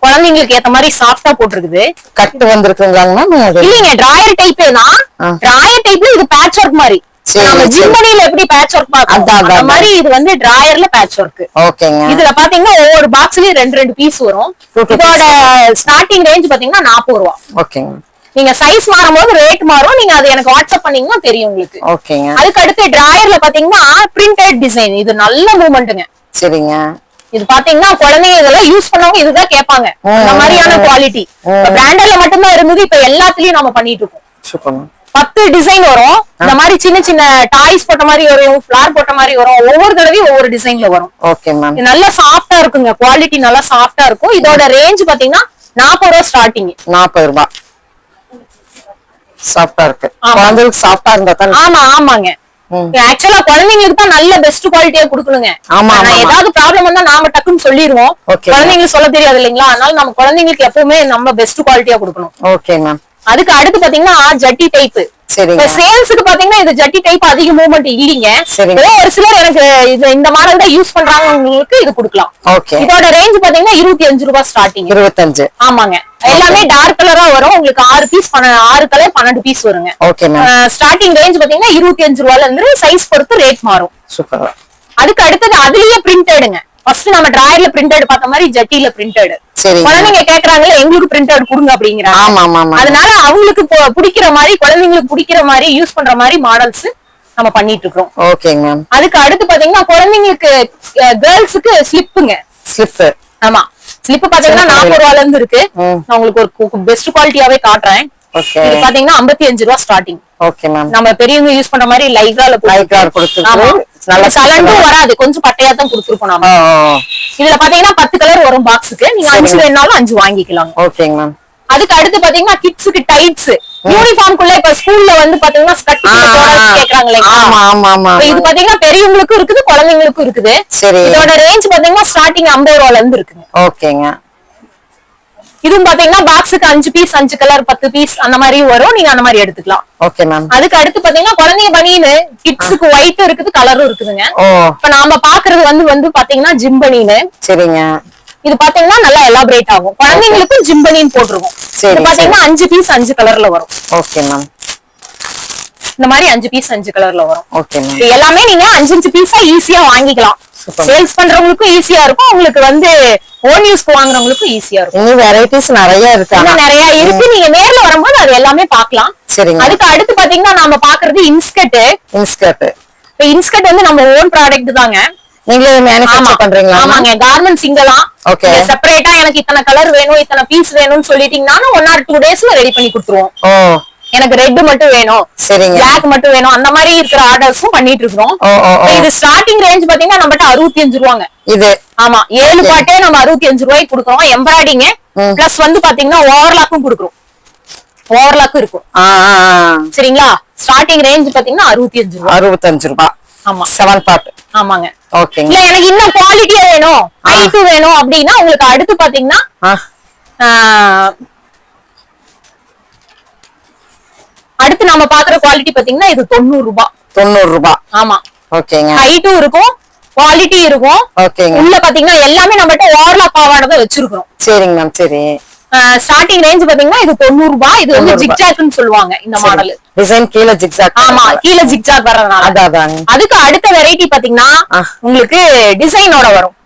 குழந்தைங்களுக்கு ஏத்த மாதிரி சாஃப்டா போட்டிருக்குது. கட்டு வந்திருக்குங்களாங்க மேம்? இல்லீங்க டிராயர் டைப் தான். டிராயர் டைப்ல இது பேட்ச் ஒர்க் மாதிரி. நம்ம ஜிம்மனில எப்படி பேட்ச் ஒர்க் பாக்கோம் அந்த மாதிரி இது வந்து டிராயர்ல பேட்ச் ஒர்க். ஓகேங்க. இதுல பாத்தீங்கன்னா ஒவ்வொரு பாக்ஸ்லயும் 2 பீஸ் வரும். இதோட ஸ்டார்டிங் ரேஞ்ச் பாத்தீங்கன்னா 40 ரூபாய். ஓகேங்க. நீங்க சைஸ் மாறும்போது ரேட் மாறும். நீங்க அது எனக்கு வாட்ஸ்அப் பண்ணீங்கன்னா தெரியும் உங்களுக்கு. ஓகேங்க. அதுக்கு அடுத்து டிராயர்ல பாத்தீங்கன்னா பிரிண்டட் டிசைன். இது நல்ல மூவ்மெண்ட்ங்க. சரிங்க. இது பாத்தீங்கன்னா குழந்தைங்க இதெல்லாம் யூஸ் பண்ணவங்க இதுதான் கேட்பாங்க. அந்த மாதிரியான குவாலிட்டி பிராண்டட்ல மட்டும்தான் இருந்தது. இப்ப எல்லாத்துலயும் நம்ம பண்ணிட்டு இருக்கோம். சூப்பர். 10 டிசைன் வரும். இந்த மாதிரி சின்ன சின்ன டாய்ஸ் போட்ட மாதிரி வரும், ஃபிளார் போட்ட மாதிரி வரும். ஒவ்வொரு தடவையும் ஒவ்வொரு டிசைன்ல வரும். Okay ma'am. இது நல்லா சாஃப்டா இருக்குங்க. குவாலிட்டி நல்லா சாஃப்டா இருக்கும். இதோட ரேஞ்ச் பாத்தீங்கன்னா 40 ரூபாய் ஸ்டார்டிங். 40 ரூபாய். சாஃப்டா இருக்கு. குழந்தைகளுக்கு சாஃப்டா இருந்தா தான். ஆமாங்க. ஆக்சுவலா குழந்தைங்களுக்கு தான் நல்ல பெஸ்ட் குவாலிட்டியா கொடுக்கணுங்க. ஏதாவது ப்ராப்ளம் வந்தா நாம டக்குன்னு சொல்லிடுவோம். குழந்தைங்களுக்கு சொல்ல தெரியாது இல்லைங்களா? அதனால நம்ம குழந்தைங்களுக்கு எப்பவுமே நம்ம பெஸ்ட் குவாலிட்டியா கொடுக்கணும். Okay ma'am. அதுக்கு அடுத்து பாத்தீங்கன்னா ஜட்டி டைப். சேல்ஸுக்கு பாத்தீங்கன்னா இது ஜட்டி டைப் அதிக மூவ்மெண்ட் இல்லீங்க. ஒரு சிலர் எனக்கு இந்த மாடல் தான் யூஸ் பண்றாங்களுக்கு இது கொடுக்கலாம். இதோட ரேஞ்ச் பாத்தீங்கன்னா 25 ரூபாய் ஸ்டார்டிங். 25. ஆமாங்க. எல்லாமே டார்க் கலரா வரும். உங்களுக்கு 6 பீஸ் 6 கலர் 12 பீஸ் வருங்க. ஸ்டார்டிங் ரேஞ்ச் பாத்தீங்கன்னா 25 ரூபாயில இருந்து சைஸ் பொறுத்து ரேட் மாறும். சூப்பர். அதுக்கு அடுத்தது அதுலயே பிரிண்டடுங்க. ஃபர்ஸ்ட் நம்ம டிராயர்ல பிரிண்டட் பார்த்த மாதிரி ஜட்டில பிரிண்டட். குழந்தைங்க கேக்குறாங்கல்ல எங்களுக்கு பிரிண்டட் கொடுங்க அப்படிங்கிறாங்க. அதனால அவங்களுக்கு பிடிக்கிற மாதிரி குழந்தைங்களுக்கு பிடிக்கிற மாதிரி யூஸ் பண்ற மாதிரி மாடல்ஸ் நம்ம பண்ணிட்டு இருக்கோம். ஓகேங்க மேம். அதுக்கு அடுத்து பாத்தீங்கன்னா குழந்தைங்களுக்கு கேர்ள்ஸுக்கு ஸ்லிப்புங்க. ஸ்லிப். ஆமா ஸ்லிப் பாத்தீங்கன்னா 40 ரூபாயில இருந்து இருக்கு. நான் உங்களுக்கு ஒரு பெஸ்ட் குவாலிட்டியாவே காட்டுறேன். இது பாத்தீங்கன்னா 55 ரூபாய் ஸ்டார்டிங். Okay ma'am. நம்ம பெரியவங்க யூஸ் பண்ற மாதிரி லைக்ரால கொடுத்துருக்கோம். நல்ல சலண்டும் வராது. கொஞ்சம் பட்டையா தான் கொடுத்துருக்கோம் நாம. இதுல பாத்தீங்கன்னா 10 கலர் வரும் பாக்ஸுக்கு. நீங்க 5 வேணாலும் 5 வாங்கிக்கலாம். ஓகேங்க மேம். அதுக்கு அடுத்து பாத்தீங்கன்னா கிட்ஸுக்கு டைட்ஸ். யூனிஃபார்ம்க்குள்ள இப்ப ஸ்கூல்ல வந்து பாத்தீங்கன்னா ஸ்கர்ட் கேக்குறாங்களே. இது பாத்தீங்கன்னா பெரியவங்களுக்கும் இருக்குது குழந்தைங்களுக்கும் இருக்குது. இதோட ரேஞ்ச் பாத்தீங்கன்னா ஸ்டார்டிங் 50 ரூபாயில இருந்து இருக்குங்க. ஓகேங்க. இதுவும் பாத்தீங்கன்னா பாக்ஸுக்கு 5 பீஸ் 5 கலர் 10 பீஸ் அந்த மாதிரி வரும். நீங்க அந்த மாதிரி எடுத்துக்கலாம். Okay ma'am. அதுக்கு அடுத்து பாத்தீங்கன்னா குழந்தைங்க பனியனு கிட்ஸுக்கு ஒயிட் இருக்குது கலரும் இருக்குதுங்க. இப்ப நாம பாக்குறது வந்து பாத்தீங்கன்னா ஜிம் பனியனு. சரிங்க. இது பாத்தீங்கன்னா நல்லா எலாபரேட் ஆகும். குழந்தைங்களுக்கும் ஜிம் பனியன் போட்டுருக்கும். இது பாத்தீங்கன்னா 5 பீஸ் 5 கலர்ல வரும். Okay ma'am. இந்த மாதிரி 5 பீஸ் 5 கலர்ல வரும். Okay ma'am. எல்லாமே நீங்க 5 பீஸா ஈஸியா வாங்கிக்கலாம். சேல்ஸ் பண்றவங்களுக்கும் ஈஸியா இருக்கும். உங்களுக்கு வந்து ஓன் யூஸ்க்கு வாங்குறவங்களுக்கும் ஈஸியா இருக்கும். இன்னும் வெரைட்டிஸ் நிறைய இருக்கு. நிறைய இருக்கு. நீங்க நேர்ல வரும்போது அது எல்லாமே பார்க்கலாம். சரிங்க. அதுக்கு அடுத்து பாத்தீங்கன்னா நாம பாக்குறது இன்ஸ்கர்ட். இப்ப இன்ஸ்கர்ட் வந்து நம்ம ஓன் ப்ராடக்ட் தாங்க. நீங்களே மேனுஃபேக்சர் பண்றீங்களா? ஆமாங்க. கார்மெண்ட்ஸ் இங்கலாம். ஓகே. செப்பரேட்டா எனக்கு இத்தனை கலர் வேணும் இத்தனை பீஸ் வேணும்னு சொல்லிட்டீங்கன்னா 1 or 2 டேஸ்ல ரெடி பண்ணி கொடுத்துருவோம். எனக்கு ரெட் மட்டும் வேணும், சரிங்க, பிளாக் மட்டும் வேணும், அந்த மாதிரி இருக்கிற ஆர்டர்ஸும் பண்ணிட்டு இருக்கோம். இது ஸ்டார்டிங் ரேஞ்ச் பாத்தீங்கன்னா நம்மகிட்ட 65 ரூபாங்க. இது ஆமா 7 பாட்டே நம்ம 65 ரூபாய்க்கு கொடுக்குறோம். எம்ப்ராய்டிங் பிளஸ் வந்து பாத்தீங்கன்னா ஓவர்லாக்கும் கொடுக்குறோம். ஓவர்லாக்கும் இருக்கும். சரிங்களா? ஸ்டார்டிங் ரேஞ்ச் பாத்தீங்கன்னா 65 ரூபாய். 65 ரூபாய். ஆமா 7 பார்ட். ஆமாங்க. ஓகே. இல்ல எனக்கு இன்னும் குவாலிட்டியா வேணும், ஹைட் வேணும் அப்படின்னா உங்களுக்கு அடுத்து பாத்தீங்கன்னா அடுத்து நம்ம பாக்குற குவாலிட்டி பாத்தீங்கன்னா இது 90 ரூபாய். 90 ரூபாய். ஆமா. ஓகேங்க. ஹைட்டும் இருக்கும், குவாலிட்டி இருக்கும். ஓகேங்க. உள்ள பாத்தீங்கன்னா எல்லாமே நம்மகிட்ட ஓவர்லாக் பாவாடை தான் வச்சிருக்கோம். சரிங்க மேம். சரி. ஸ்டார்டிங் ரேஞ்ச் பாத்தீங்கன்னா இது 90 ரூபாய். இது வந்து ஜிக்ஜாக்னு சொல்லுவாங்க இந்த மாடல். டிசைன் கீழ ஜிக்ஜாக். ஆமா, கீழ ஜிக்ஜாக் வரதுனால. அதான். அதுக்கு அடுத்த வெரைட்டி பாத்தீங்கன்னா உங்களுக்கு டிசைனோட வரும்.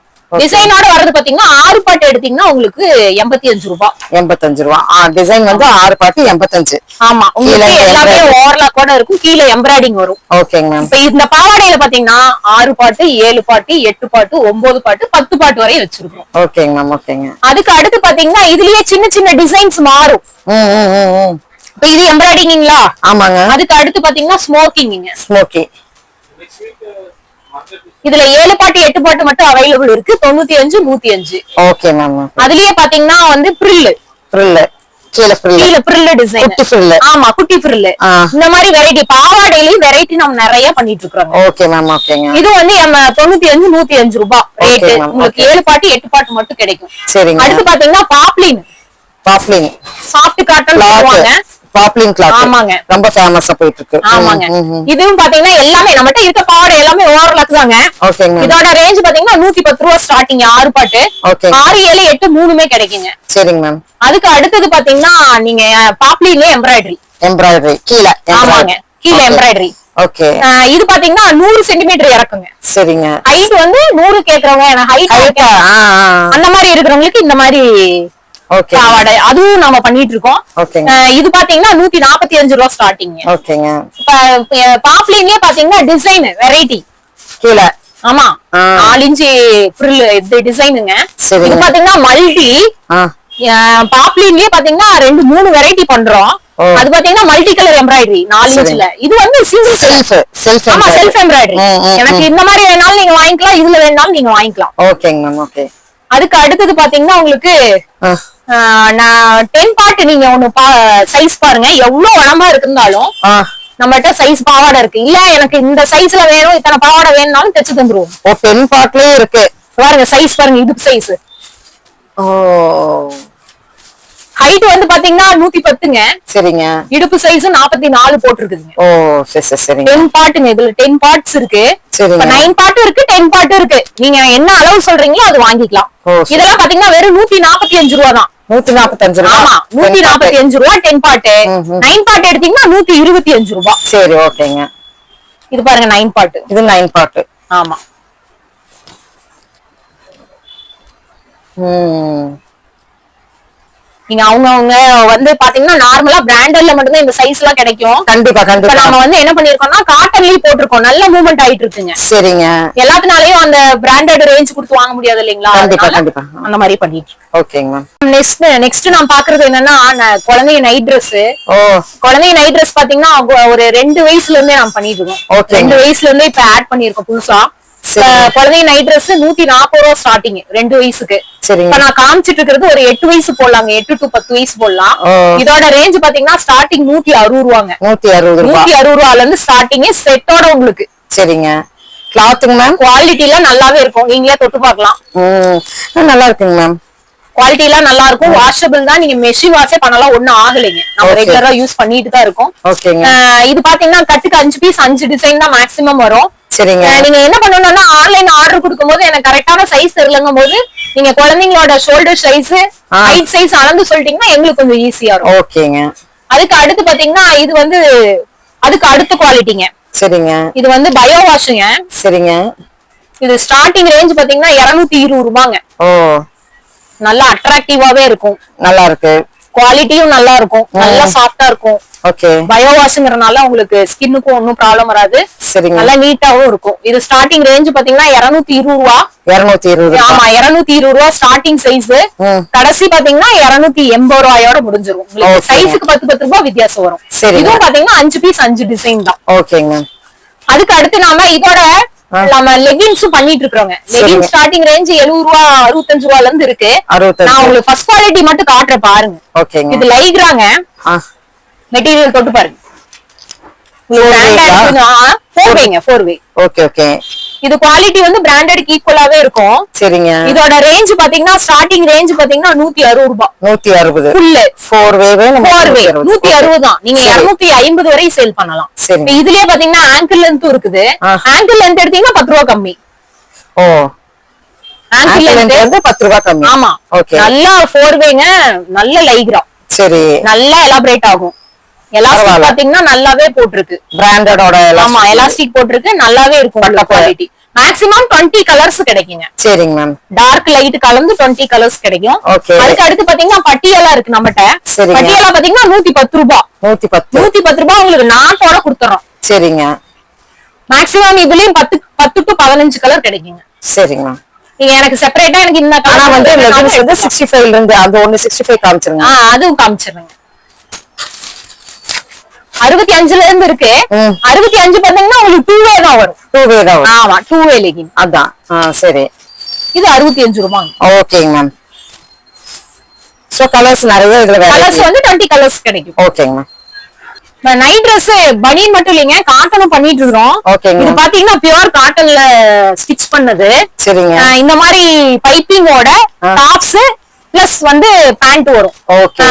டிசைனோட வரது பாத்தீங்கன்னா 6 பாட்டு எடுத்தீங்கன்னா உங்களுக்கு 85 ரூபாய். 85 ரூபாய். டிசைன் வந்து 6 பாட்டு 85. ஆமா, உங்களுக்கு எல்லாமே ஓவர்லாக் கூட இருக்கும். கீழ எம்ப்ராய்டிங் வரும். ஓகேங்க மேம். இப்ப இந்த பாவாடையில பாத்தீங்கன்னா 6 பாட்டு 7 பாட்டு 8 பாட்டு 9 பாட்டு 10 பாட்டு வரை வச்சிருக்கோம். ஓகேங்க மேம். ஓகேங்க. அதுக்கு அடுத்து பாத்தீங்கன்னா இதுலயே சின்ன சின்ன டிசைன்ஸ் மாறும். இப்ப இது எம்ப்ராய்டிங்கா? ஆமாங்க. அதுக்கு அடுத்து பாத்தீங்கன்னா ஸ்மோக்கிங்க. ஸ்மோக்கி. இதுல 7 பாட்டு 8 பாட்டு மட்டும் அவைலபிள் இருக்கு. 95 105. Okay ma'am. அதுலயே பாத்தீங்கன்னா வந்து ஃப்ரில் கீழ ஃப்ரில் டிசைன். குட்டி ஃப்ரில். ஆமா, குட்டி ஃப்ரில். இந்த மாதிரி வெரைட்டி பாவாடையிலயும் வெரைட்டி நம்ம நிறைய பண்ணிட்டு இருக்கோம். Okay ma'am. ஓகேங்க. இது வந்து 95 105 ரூபாய் ரேட். உங்களுக்கு 7 பாட்டு 8 பாட்டு மட்டும் கிடைக்கும். சரிங்க. அடுத்து பாத்தீங்கன்னா பாப்லின். சாஃப்ட் காட்டன் சொல்லுவாங்க. Babylon cloth. ஆமாங்க, ரொம்ப ஃபேமஸா போயிட்டு இருக்கு. ஆமாங்க. இதுவும் பாத்தீங்கன்னா எல்லாமே நம்மட்ட இருக்க பாவாடை எல்லாமே ஓவர்லாக் தாங்க. ஓகேங்க. இதோட ரேஞ்ச் பாத்தீங்கன்னா 110 ரூபாய் ஸ்டார்டிங். 6 பாட்டு. 6 7 8 மூணுமே கிடைக்குங்க. சரிங்க மேம். அதுக்கு அடுத்தது பாத்தீங்கன்னா நீங்க பாப்லின்ல எம்ப்ராய்டரி கீழ. ஆமாங்க, கீழ எம்ப்ராய்டரி. ஓகே. இது பாத்தீங்கன்னா 100 சென்டிமீட்டர் இறக்குங்க. சரிங்க. ஹைட் வந்து 100 கேக்குறவங்க ஹைட் அந்த மாதிரி இருக்கிறவங்களுக்கு இந்த மாதிரி பாவாடை அதுவும் நம்ம பண்ணிட்டு இருக்கோம். இது பாத்தீங்கன்னா 145 ரூபாய் ஸ்டார்டிங். ஓகேங்க. பாப்லின்லயே பாத்தீங்கன்னா டிசைன் வெரைட்டி கீழ. ஆமா, 4 இன்ச்சு ஃப்ரில் இது டிசைனுங்க. இது பாத்தீங்கன்னா மல்டி. பாப்லின்லயே பாத்தீங்கன்னா 2-3 வெரைட்டி பண்றோம். அது பாத்தீங்கன்னா மல்டி கலர் எம்ப்ராய்டரி 4 இன்ச்ல. இது வந்து சிங்கிள் செல்ஃப். ஆமா, செல்ஃப் எம்ப்ராய்டரி. எனக்கு இந்த மாதிரி வேணாலும் நீங்க வாங்கிக்கலாம், இதுல வேணாலும் நீங்க வாங்கிக்கலாம். ஓகேங்க மேம். ஓகே. அதுக்கு அடுத்தது பாத்தீங்கன்னா உங்களுக்கு 10 பார்ட் நீங்க ஒண்ணு சைஸ் பாருங்க. எவ்வளவு உடம்பா இருந்தாலும் நம்மகிட்ட சைஸ் பாவாடை இருக்கு. இல்ல எனக்கு இந்த சைஸ்ல வேணும், இத்தனை பாவாடை வேணும்னாலும் தைச்சு தந்துருவோம். 10 பார்ட்லயே இருக்கு பாருங்க. சைஸ் பாருங்க, இடுப்பு சைஸ். ஹைட் வந்து பாத்தீங்கன்னா 110ங்க. சரிங்க. இடுப்பு சைஸ் 44 போட்டுருக்குங்க. சரி. 10 பார்ட்டுங்க. இதுல 10 பார்ட்ஸ் இருக்கு. 9 பார்ட் இருக்கு, 10 பார்ட் இருக்கு. நீங்க என்ன அளவு சொல்றீங்களோ அது வாங்கிக்கலாம். இதெல்லாம் பாத்தீங்கன்னா வெறும் 145 ரூபாய் தான். 145 ரூபாய். ஆமா, 145 ரூபாய் 10 பார்ட். 9 பார்ட் எடுத்தீங்கன்னா 125 ரூபாய். சரி, ஓகேங்க. இது பாருங்க 9 பார்ட். இது 9 பார்ட். ஆமா. நீங்க அவங்க வந்து பாத்தீங்கன்னா நார்மலா பிராண்டட்ல மட்டும்தான் இந்த சைஸ் எல்லாம் கிடைக்கும். கண்டிப்பா. நம்ம வந்து என்ன பண்ணிருக்கோம்னா காட்டன்லயே போட்டிருக்கோம். நல்ல மூவ்மெண்ட் ஆயிட்டு இருக்குங்க. சரிங்க. எல்லாத்துனாலயும் அந்த பிராண்டட் ரேஞ்ச் கொடுத்து வாங்க முடியாது இல்லைங்களா? கண்டிப்பா. அந்த மாதிரி பண்ணிட்டு. ஓகேங்க. நெக்ஸ்ட் நான் பாக்குறது என்னன்னா குழந்தைங்க நைட் ட்ரெஸ். குழந்தைங்க நைட் ட்ரெஸ் பாத்தீங்கன்னா ஒரு 2 வயசுல இருந்தே நான் பண்ணிட்டு இருக்கோம். 2 வயசுல இருந்தே இப்ப ஆட் பண்ணிருக்கோம் புதுசா. குழந்தைங்க நைட் ட்ரெஸ் 140 ரூபாய் ஸ்டார்டிங் 2 வயசுக்கு. இப்ப நான் காமிச்சிட்டு இருக்கிறது ஒரு 8 வயசு போடலாங்க. 8 to 10 வயசு போடலாம். இதோட ரேஞ்ச் பாத்தீங்கன்னா ஸ்டார்டிங் 160 ரூபாங்க. 160 ரூபாய்ல இருந்து ஸ்டார்டிங் செட்டோட உங்களுக்கு. சரிங்க. கிளாத்துங்க மேம் குவாலிட்டி எல்லாம் நல்லாவே இருக்கும். நீங்களே தொட்டு பார்க்கலாம். நல்லா இருக்குங்க மேம். குவாலிட்டி எல்லாம் நல்லா இருக்கும். வாஷபிள் தான். நீங்க மெஷின் வாஷே பண்ணலாம், ஒண்ணும் ஆகலைங்க. நம்ம ரெகுலரா யூஸ் பண்ணிட்டு தான் இருக்கோம். இது பாத்தீங்கன்னா கட்டுக்கு 5 பீஸ் 5 டிசைன் தான் மேக்ஸிமம் வரும். சரிங்க. நீங்க என்ன பண்ணணும்னா ஆன்லைன் ஆர்டர் கொடுக்கும் போது எனக்கு கரெக்டான சைஸ் தெரியலங்கும் போது நீங்க குழந்தைங்களோட ஷோல்டர் சைஸ் ஹைட் சைஸ் அளந்து சொல்லிட்டீங்கன்னா எங்களுக்கு கொஞ்சம் ஈஸியா இருக்கும். ஓகேங்க. அதுக்கு அடுத்து பாத்தீங்கன்னா இது வந்து அதுக்கு அடுத்த குவாலிட்டிங்க. சரிங்க. இது வந்து பயோ வாஷுங்க. சரிங்க. இது ஸ்டார்டிங் ரேஞ்ச் பாத்தீங்கன்னா 220 ரூபாங்க. நல்லா அட்ராக்டிவாவே இருக்கும். நல்லா இருக்கு. குவாலிட்டியும் நல்லா இருக்கும். நல்லா சாஃப்டா இருக்கும். ஓகே. பயோ வாஷ்ங்கறனால உங்களுக்கு ஸ்கின்னுக்கும் ஒன்னும் ப்ராப்ளம் வராது. நல்லா நீட்டாவும் இருக்கும். இது ஸ்டார்டிங் ரேஞ்ச் பாத்தீங்கன்னா 220 ரூபாய். 220. ஆமா, 220 ரூபாய் ஸ்டார்டிங் சைஸ். கடைசி பாத்தீங்கன்னா 280 ரூபாயோட முடிஞ்சிரும். உங்களுக்கு சைஸ்க்கு 10 ரூபாய் வித்தியாசம் வரும். இதுவும் பாத்தீங்கன்னா 5 பீஸ் 5 டிசைன் தான். ஓகேங்க. அதுக்கு அடுத்து நாம இதோட நம்ம லெகின்ஸும் பண்ணிட்டு இருக்கோங்க. லெகின் ஸ்டார்டிங் ரேஞ்ச் 70 ரூபாய் 65 ரூபாய்ல இருந்து இருக்கு. நான் உங்களுக்கு ஃபர்ஸ்ட் குவாலிட்டி மட்டும் காட்டுறேன் பாருங்க. ஓகேங்க. இது லைக்ராங்க. மெட்டீரியல் தொட்டு பாருங்க. 4 வே. ஓகே. இது குவாலிட்டி வந்து பிராண்டட்க்கு ஈக்குவலாவே இருக்கும். சரிங்க. இதோட ரேஞ்ச் பாத்தீங்கன்னா ஸ்டார்டிங் ரேஞ்ச் பாத்தீங்கன்னா 160 ரூபாய். 160 ஃபுல் 4 வே 160 தான். நீங்க 250 வரை சேல் பண்ணலாம். இதுலயே பாத்தீங்கன்னா ஆங்கிள் லென்த் இருக்குது. ஆங்கிள் லென்த் எடுத்தீங்கன்னா 10 ரூபாய் கம்மி. Ankle length வந்து 10 ரூபாய் கம்மி. ஆமா. ஓகே. நல்லா 4-வேங்க, நல்ல லைக்ரா. சரி. நல்லா எலாபரேட் ஆகும். எலாஸ்டிக் பாத்தீங்கன்னா நல்லாவே போட்டிருக்கு. பிராண்டடோட ஆமா, எலாஸ்டிக் போட்டிருக்கு, நல்லாவே இருக்கும் குவாலிட்டி. மேக்ஸிமம் 20 கலர்ஸ் கிடைக்குங்க. சரிங்க மேம். டார்க் லைட் கலந்து 20 கலர்ஸ் கிடைக்கும். ஓகே. அதுக்கு அடுத்து பாத்தீங்கன்னா பட்டியலா இருக்கு நம்மட்ட. பட்டியலா பாத்தீங்கன்னா 110 ரூபாய். 110 ரூபாய் உங்களுக்கு நாட்டோட கொடுத்துறோம். சரிங்க. மேக்ஸிமம் இதுலயும் 10 to 15 கலர் கிடைக்குங்க. சரிங்க. நீங்க எனக்கு செப்பரேட்டா எனக்கு இந்த கலர் வந்து லெகின்ஸ் வந்து 65 ல இருந்து அது ஒன்னு 65 காமிச்சிருங்க. அதுவும் காமிச்சிருங்க. 65ல இருந்து இருக்கு. 65 பாத்தீங்கன்னா உங்களுக்கு 2-வே தான் வரும். 2-வே தான் வரும். ஆமா, 2-வே லெகின். அதான். சரி. இது 65 ரூபாய். ஓகேங்க மேம். சோ கலர்ஸ் நிறைய இதுல கலர்ஸ் வந்து 20 கலர்ஸ் கிடைக்கும். ஓகேங்க. நைட் Dress பனியன் மட்டும் இல்லைங்க, காட்டனும் பண்ணிட்டு இருக்கோம். இது பாத்தீங்கன்னா பியூர் காட்டன்ல ஸ்டிச் பண்ணது. சரிங்க. இந்த மாதிரி பைப்பிங்கோட டாப்ஸ் பிளஸ் வந்து பேண்ட் வரும். ஓகே.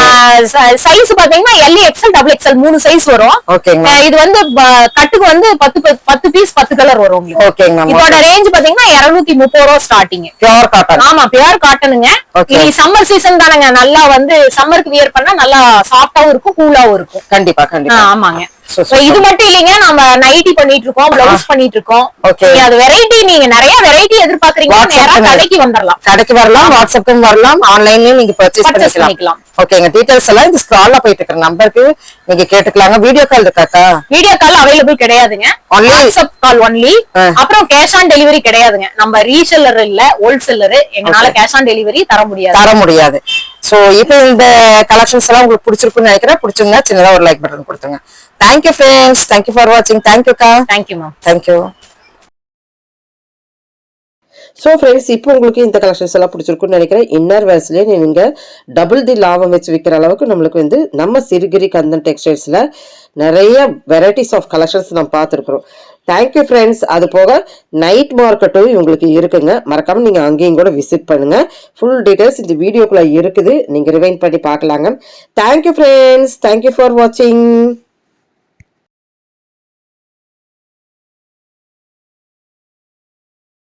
சைஸ் பாத்தீங்கன்னா L, XL, double XL 3 size வரும். ஓகேங்க. இது வந்து கட்டுக்கு வந்து 10 பீஸ் 10 கலர் வரும் உங்களுக்கு. ஓகேங்க. இதோட ரேஞ்ச் பாத்தீங்கன்னா 230 ரூபாய் ஸ்டார்டிங். Pure cotton. ஆமா, பியூர் காட்டனுங்க. இது சம்மர் சீசன் தானங்க, நல்லா வந்து சம்மருக்கு வியர் பண்ணா நல்லா சாஃப்டாவும் இருக்கும், கூலாவும் இருக்கும். கண்டிப்பா கண்டிப்பா. ஆமாங்க. இது மட்டும் இல்லைங்க, நம்ம நைட்டி பண்ணிட்டு இருக்கோம், பிளவுஸ் பண்ணிட்டு இருக்கோம். அது வெரைட்டி, நீங்க நிறைய வெரைட்டி எதிர்பார்க்கறீங்க, கடைக்கு வந்துடலாம். கடைக்கு வரலாம், வாட்ஸ்அப்புக்கும் வரலாம், ஆன்லைன்லயும் நீங்க பர்ச்சேஸ் பண்ணிக்கலாம். ஓகேங்க. டீடைல்ஸ் எல்லாம் இந்த ஸ்க்ரால்ல போயிட்டு இருக்கிற நம்பருக்கு நீங்க கேட்டுக்கலாங்க. வீடியோ கால் இருக்காக்கா? வீடியோ கால் அவைலபிள் கிடையாதுங்க, வாட்ஸ்அப் கால் ஒன்லி. அப்புறம் கேஷ் ஆன் டெலிவரி கிடையாதுங்க. நம்ம ரீசெல்லர் இல்ல, ஹோல்சேலர், எங்கனால கேஷ் ஆன் டெலிவரி தர முடியாது. சோ இப்போ இந்த கலெக்ஷன்ஸ் எல்லாம் உங்களுக்கு பிடிச்சிருக்குன்னு நினைக்கிறேன். பிடிச்சிருந்தா சின்னதா ஒரு லைக் பட்டன் கொடுத்துங்க. தேங்க்யூ ஃப்ரெண்ட்ஸ், தேங்க்யூ ஃபார் வாட்சிங். தேங்க்யூக்கா. Thank you ma'am. Thank you. So friends, இப்போ உங்களுக்கு இந்த கலெக்ஷன்ஸ் எல்லாம் பிடிச்சிருக்குன்னு நினைக்கிறேன். இன்னர் வேர்ஸ்லேயே நீங்கள் டபுள் தி லாபம் வச்சு விற்கிற அளவுக்கு நம்மளுக்கு வந்து நம்ம சிறுகிரி கந்தன் டெக்ஸ்டைல்ஸில் நிறைய வெரைட்டிஸ் ஆஃப் கலெக்ஷன்ஸ் நம்ம பார்த்துருக்குறோம். Thank you friends. அது போக நைட் மார்க்கெட்டும் உங்களுக்கு இருக்குங்க, மறக்காமல் நீங்கள் அங்கேயும் கூட விசிட் பண்ணுங்கள். ஃபுல் டீட்டெயில்ஸ் இந்த வீடியோக்குள்ளே இருக்குது, நீங்கள் ரிவைண்ட் பண்ணி பார்க்கலாங்க. தேங்க்யூ ஃப்ரெண்ட்ஸ், தேங்க்யூ ஃபார் வாட்சிங்.